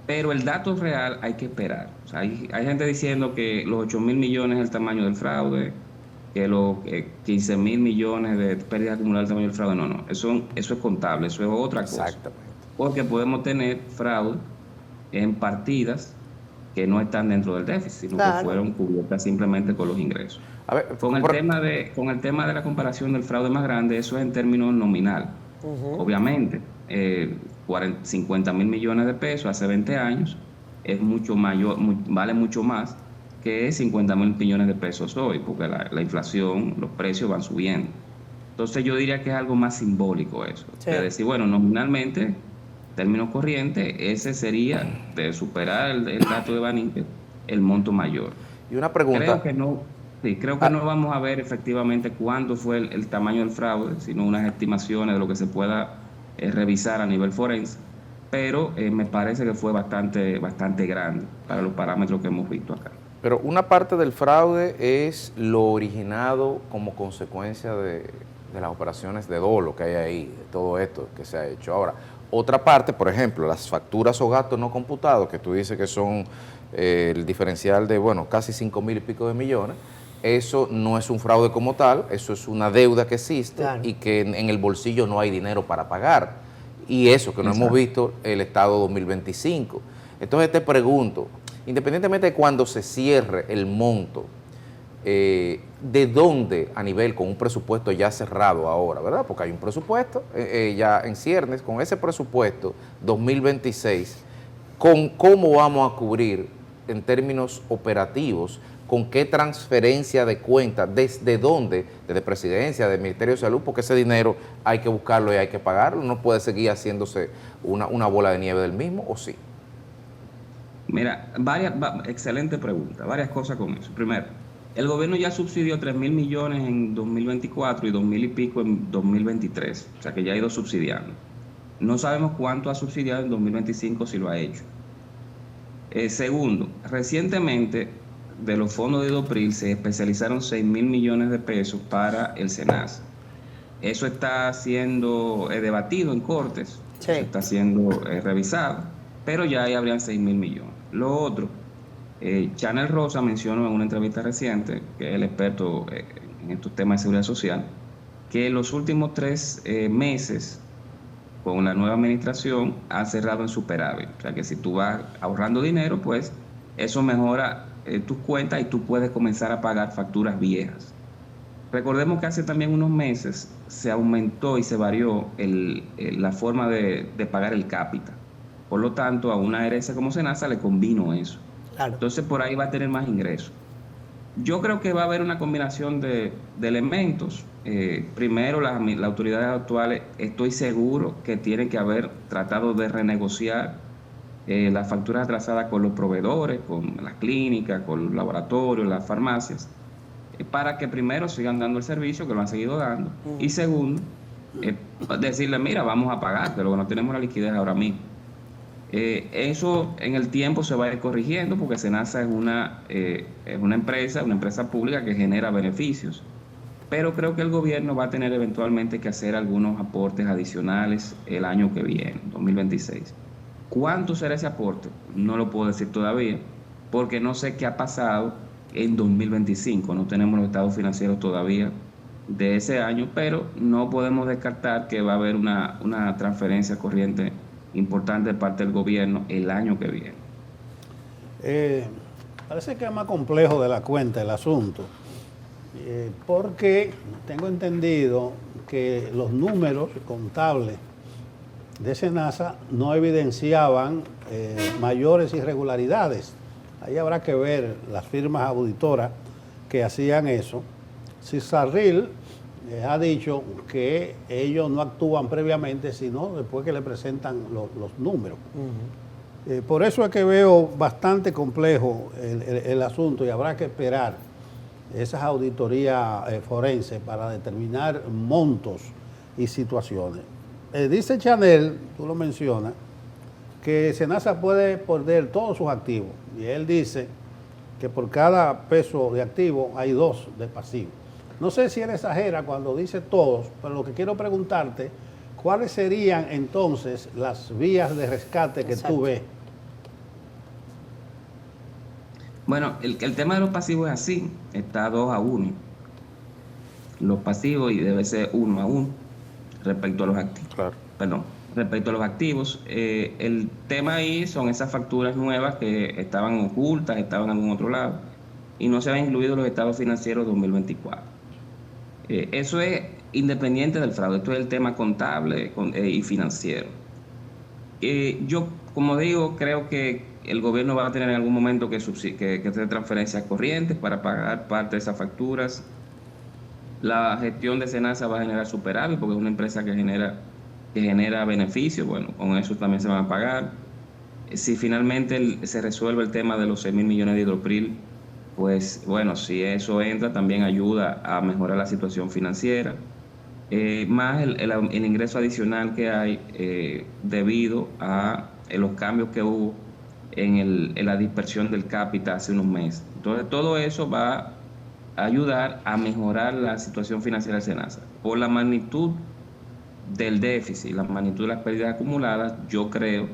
Pero el dato real hay que esperar. O sea, hay gente diciendo que los 8.000 millones es el tamaño del fraude, que los 15.000 millones de pérdidas acumuladas del tamaño del fraude. No, eso es contable, eso es otra cosa. Exactamente. Porque podemos tener fraude en partidas que no están dentro del déficit, sino que fueron cubiertas simplemente con los ingresos. A ver, con el tema de la comparación del fraude más grande, eso es en términos nominal. Obviamente, 50.000 millones de pesos hace 20 años es mucho mayor, vale mucho más que 50.000 millones de pesos hoy, porque la inflación, los precios van subiendo. Entonces yo diría que es algo más simbólico eso. Sí. Es decir, bueno, nominalmente, en términos corrientes, ese sería, de superar el dato de Baninter, el monto mayor. Y una pregunta. Creo que no vamos a ver efectivamente cuánto fue el tamaño del fraude, sino unas estimaciones de lo que se pueda revisar a nivel forense, pero me parece que fue bastante grande para los parámetros que hemos visto acá. Pero una parte del fraude es lo originado como consecuencia de las operaciones de dolo que hay ahí, de todo esto que se ha hecho. Ahora, otra parte, por ejemplo, las facturas o gastos no computados, que tú dices que son el diferencial de, casi 5.000 y pico de millones, eso no es un fraude como tal, eso es una deuda que existe, claro, y que en el bolsillo no hay dinero para pagar. Y eso que no hemos visto el Estado 2025. Entonces te pregunto, independientemente de cuando se cierre el monto, ¿de dónde a nivel, con un presupuesto ya cerrado ahora, verdad? Porque hay un presupuesto ya en ciernes, con ese presupuesto 2026, ¿cómo vamos a cubrir en términos operativos? ¿Con qué transferencia de cuenta? ¿Desde dónde? ¿Desde Presidencia, del Ministerio de Salud? Porque ese dinero hay que buscarlo y hay que pagarlo. ¿No puede seguir haciéndose una bola de nieve del mismo, o sí? Mira, excelente pregunta, varias cosas con eso. Primero, el gobierno ya subsidió 3.000 millones en 2024 y 2.000 y pico en 2023, o sea que ya ha ido subsidiando. No sabemos cuánto ha subsidiado en 2025, si lo ha hecho. Segundo, recientemente de los fondos de IDOPRIL se especializaron 6.000 millones de pesos para el SENASA. Eso está siendo debatido en cortes, sí, está siendo revisado, pero ya ahí habrían 6.000 millones. Lo otro, Chanel Rosa mencionó en una entrevista reciente, que es el experto en estos temas de seguridad social, que en los últimos 3 meses con la nueva administración ha cerrado en superávit. O sea que si tú vas ahorrando dinero, pues eso mejora tus cuentas y tú puedes comenzar a pagar facturas viejas. Recordemos que hace también unos meses se aumentó y se varió la forma de pagar el cápita. Por lo tanto, a una ARS como Senasa le convino eso. Claro. Entonces, por ahí va a tener más ingresos. Yo creo que va a haber una combinación de elementos. Primero, las autoridades actuales, estoy seguro que tienen que haber tratado de renegociar las facturas atrasadas con los proveedores, con las clínicas, con los laboratorios, las farmacias, para que primero sigan dando el servicio que lo han seguido dando, y segundo, decirle, mira, vamos a pagar, pero no tenemos la liquidez ahora mismo. Eso en el tiempo se va a ir corrigiendo porque Senasa es una empresa pública que genera beneficios, pero creo que el gobierno va a tener eventualmente que hacer algunos aportes adicionales el año que viene, 2026. ¿Cuánto será ese aporte? No lo puedo decir todavía, porque no sé qué ha pasado en 2025. No tenemos los estados financieros todavía de ese año, pero no podemos descartar que va a haber una transferencia corriente importante de parte del gobierno el año que viene. Parece que es más complejo de la cuenta el asunto, porque tengo entendido que los números contables de Senasa no evidenciaban mayores irregularidades. Ahí habrá que ver las firmas auditoras que hacían eso. CISARRIL ha dicho que ellos no actúan previamente, sino después que le presentan los números. Por eso es que veo bastante complejo el asunto y habrá que esperar esas auditorías forenses para determinar montos y situaciones. Dice Chanel, tú lo mencionas, que Senasa puede perder todos sus activos. Y él dice que por cada peso de activo hay 2 de pasivo. No sé si él exagera cuando dice todos, pero lo que quiero preguntarte, ¿cuáles serían entonces las vías de rescate que tú ves? Bueno, el tema de los pasivos es así, está 2-1. Los pasivos y debe ser 1-1 respecto a los activos. Claro. Respecto a los activos, el tema ahí son esas facturas nuevas que estaban ocultas, estaban en algún otro lado, y no se han incluido los estados financieros 2024. Eso es independiente del fraude, esto es el tema contable y financiero. Yo, como digo, creo que el gobierno va a tener en algún momento que hacer transferencias corrientes para pagar parte de esas facturas. La gestión de Senasa va a generar superávit porque es una empresa que genera beneficios, bueno, con eso también se van a pagar. Si finalmente se resuelve el tema de los 6.000 millones de Hidropril, pues bueno, si eso entra también ayuda a mejorar la situación financiera. Más el ingreso adicional que hay debido a los cambios que hubo en la dispersión del cápita hace unos meses. Entonces todo eso va a ayudar a mejorar la situación financiera de Senasa. Por la magnitud del déficit, la magnitud de las pérdidas acumuladas, yo creo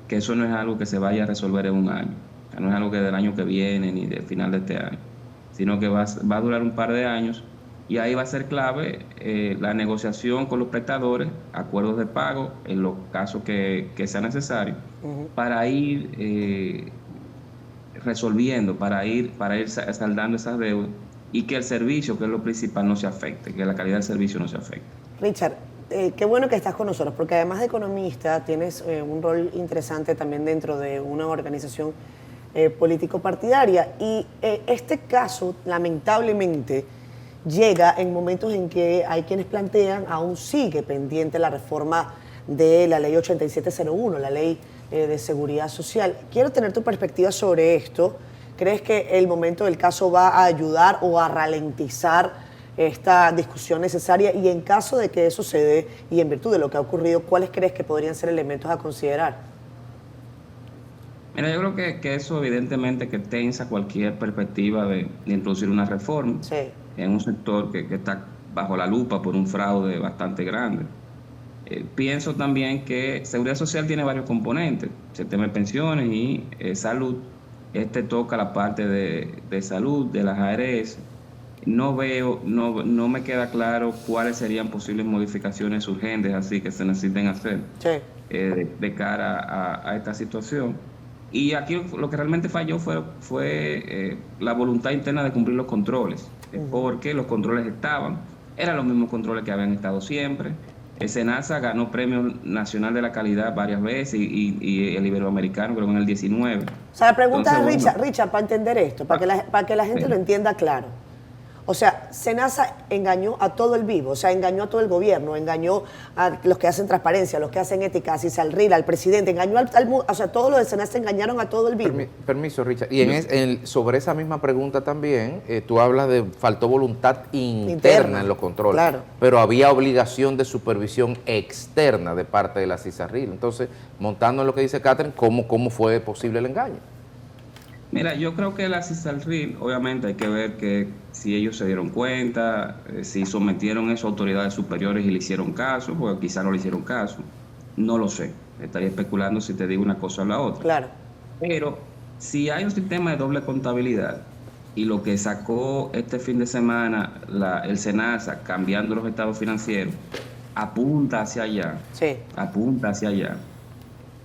que eso no es algo que se vaya a resolver en un año. O sea, no es algo que del año que viene ni del final de este año, sino que va a durar un par de años y ahí va a ser clave la negociación con los prestadores, acuerdos de pago en los casos que sea necesario, para ir resolviendo, para ir saldando esas deudas y que el servicio, que es lo principal, no se afecte, que la calidad del servicio no se afecte. Richard, qué bueno que estás con nosotros, porque además de economista tienes un rol interesante también dentro de una organización político-partidaria. Y este caso, lamentablemente, llega en momentos en que hay quienes plantean, aún sigue pendiente la reforma de la ley 8701, la ley de seguridad social. Quiero tener tu perspectiva sobre esto. ¿Crees que el momento del caso va a ayudar o a ralentizar esta discusión necesaria? Y en caso de que eso se dé y en virtud de lo que ha ocurrido, ¿cuáles crees que podrían ser elementos a considerar? Mira, yo creo que eso evidentemente que tensa cualquier perspectiva de introducir una reforma en un sector que está bajo la lupa por un fraude bastante grande. Pienso también que seguridad social tiene varios componentes, sistema de pensiones y salud. Este toca la parte de salud de las ARS. no me queda claro cuáles serían posibles modificaciones urgentes así que se necesiten hacer de cara a esta situación. Y aquí lo que realmente falló fue la voluntad interna de cumplir los controles, porque los controles eran los mismos controles que habían estado siempre. SENASA ganó Premio Nacional de la Calidad varias veces y el Iberoamericano creo que en el 19. O sea, la pregunta Entonces, es, Richard, para entender esto, para que la gente lo entienda claro. O sea, SENASA engañó a todo el vivo, o sea, engañó a todo el gobierno, engañó a los que hacen transparencia, a los que hacen ética, a CISALRIL, al presidente, engañó al mundo, o sea, todos los de SENASA engañaron a todo el vivo. Permiso, Richard. Y sobre esa misma pregunta también, tú hablas de faltó voluntad interna en los controles, claro. Pero había obligación de supervisión externa de parte de la CISALRIL. Entonces, montando en lo que dice Catherine, ¿cómo fue posible el engaño? Mira, yo creo que la CISALRIL, obviamente hay que ver que si ellos se dieron cuenta, si sometieron eso a autoridades superiores y le hicieron caso, porque quizá no le hicieron caso, no lo sé, estaría especulando si te digo una cosa o la otra. Claro. Pero si hay un sistema de doble contabilidad y lo que sacó este fin de semana el SENASA cambiando los estados financieros apunta hacia allá,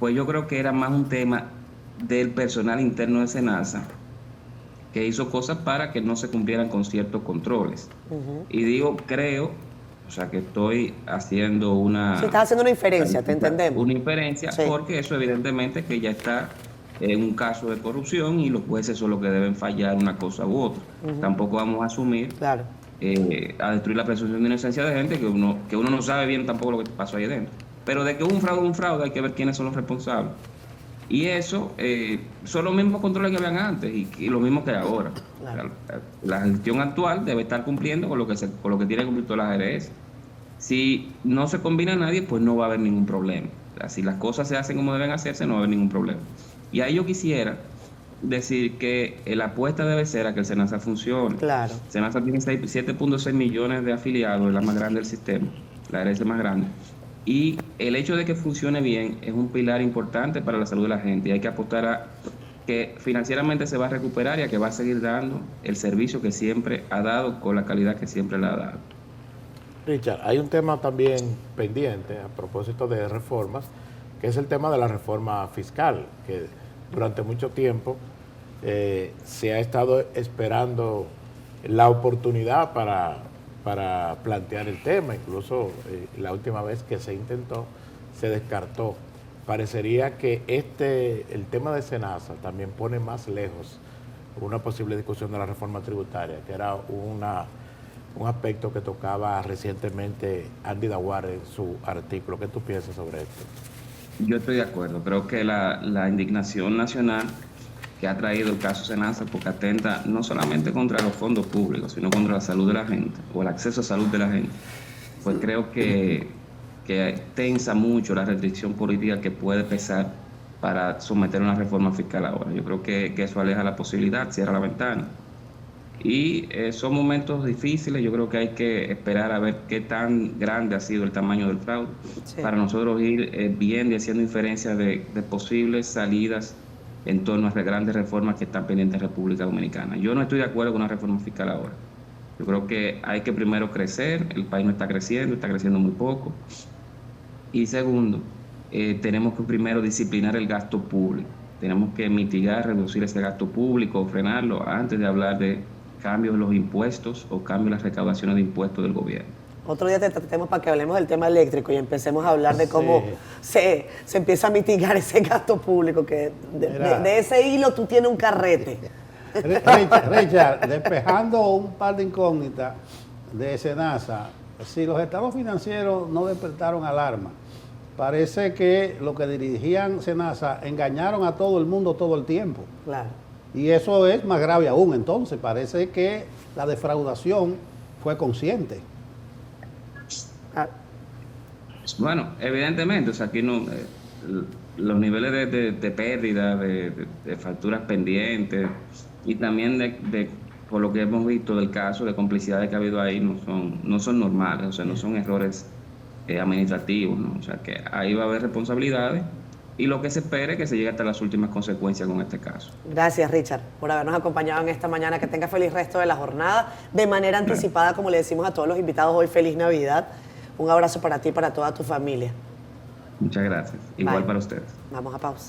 pues yo creo que era más un tema del personal interno de SENASA que hizo cosas para que no se cumplieran con ciertos controles. Y digo, creo, o sea que estoy haciendo una... Sí, estás haciendo una inferencia, te entendemos. Una inferencia, porque eso evidentemente que ya está en un caso de corrupción y los jueces son los que deben fallar una cosa u otra. Tampoco vamos a asumir a destruir la presunción de inocencia de gente que uno no sabe bien tampoco lo que pasó ahí dentro. Pero de que hubo un fraude, hay que ver quiénes son los responsables. Y eso son los mismos controles que habían antes y lo mismo que hay ahora. Claro. La gestión actual debe estar cumpliendo con lo que tiene que cumplir todas las ARS. Si no se combina a nadie, pues no va a haber ningún problema. O sea, si las cosas se hacen como deben hacerse, no va a haber ningún problema. Y ahí yo quisiera decir que la apuesta debe ser a que el SENASA funcione. Claro. SENASA tiene 7.6 millones de afiliados, es la más grande del sistema, la ARS más grande. Y el hecho de que funcione bien es un pilar importante para la salud de la gente. Y hay que apostar a que financieramente se va a recuperar y a que va a seguir dando el servicio que siempre ha dado con la calidad que siempre le ha dado. Richard, hay un tema también pendiente a propósito de reformas, que es el tema de la reforma fiscal, que durante mucho tiempo se ha estado esperando la oportunidad para plantear el tema. Incluso la última vez que se intentó se descartó. Parecería que el tema de SENASA también pone más lejos una posible discusión de la reforma tributaria, que era un aspecto que tocaba recientemente Andy Dawar en su artículo. ¿Qué tú piensas sobre esto? Yo estoy de acuerdo. Creo que la indignación nacional que ha traído el caso SENASA, porque atenta no solamente contra los fondos públicos, sino contra la salud de la gente, o el acceso a salud de la gente, pues creo que tensa mucho la restricción política que puede pesar para someter una reforma fiscal ahora. Yo creo que eso aleja la posibilidad, cierra la ventana. Y son momentos difíciles, yo creo que hay que esperar a ver qué tan grande ha sido el tamaño del fraude, para nosotros ir viendo y haciendo inferencias de posibles salidas en torno a las grandes reformas que están pendientes en República Dominicana. Yo no estoy de acuerdo con una reforma fiscal ahora. Yo creo que hay que primero crecer, el país no está creciendo muy poco. Y segundo, tenemos que primero disciplinar el gasto público. Tenemos que mitigar, reducir ese gasto público, frenarlo, antes de hablar de cambios en los impuestos o cambios en las recaudaciones de impuestos del gobierno. Otro día te tratemos para que hablemos del tema eléctrico y empecemos a hablar de cómo se empieza a mitigar ese gasto público, que de ese hilo tú tienes un carrete. Richard, despejando un par de incógnitas de SENASA, si los estados financieros no despertaron alarma, parece que los que dirigían SENASA engañaron a todo el mundo todo el tiempo. Claro. Y eso es más grave aún. Entonces, parece que la defraudación fue consciente. Bueno, evidentemente, o sea, aquí no, los niveles de pérdida, de facturas pendientes y también por lo que hemos visto del caso de complicidades que ha habido ahí, no son normales, o sea, no son errores administrativos, ¿no? O sea, que ahí va a haber responsabilidades y lo que se espere que se llegue hasta las últimas consecuencias con este caso. Gracias, Richard, por habernos acompañado en esta mañana. Que tenga feliz resto de la jornada. De manera anticipada, como le decimos a todos los invitados hoy, feliz Navidad. Un abrazo para ti y para toda tu familia. Muchas gracias. Igual Bye. para ustedes. Vamos a pausa.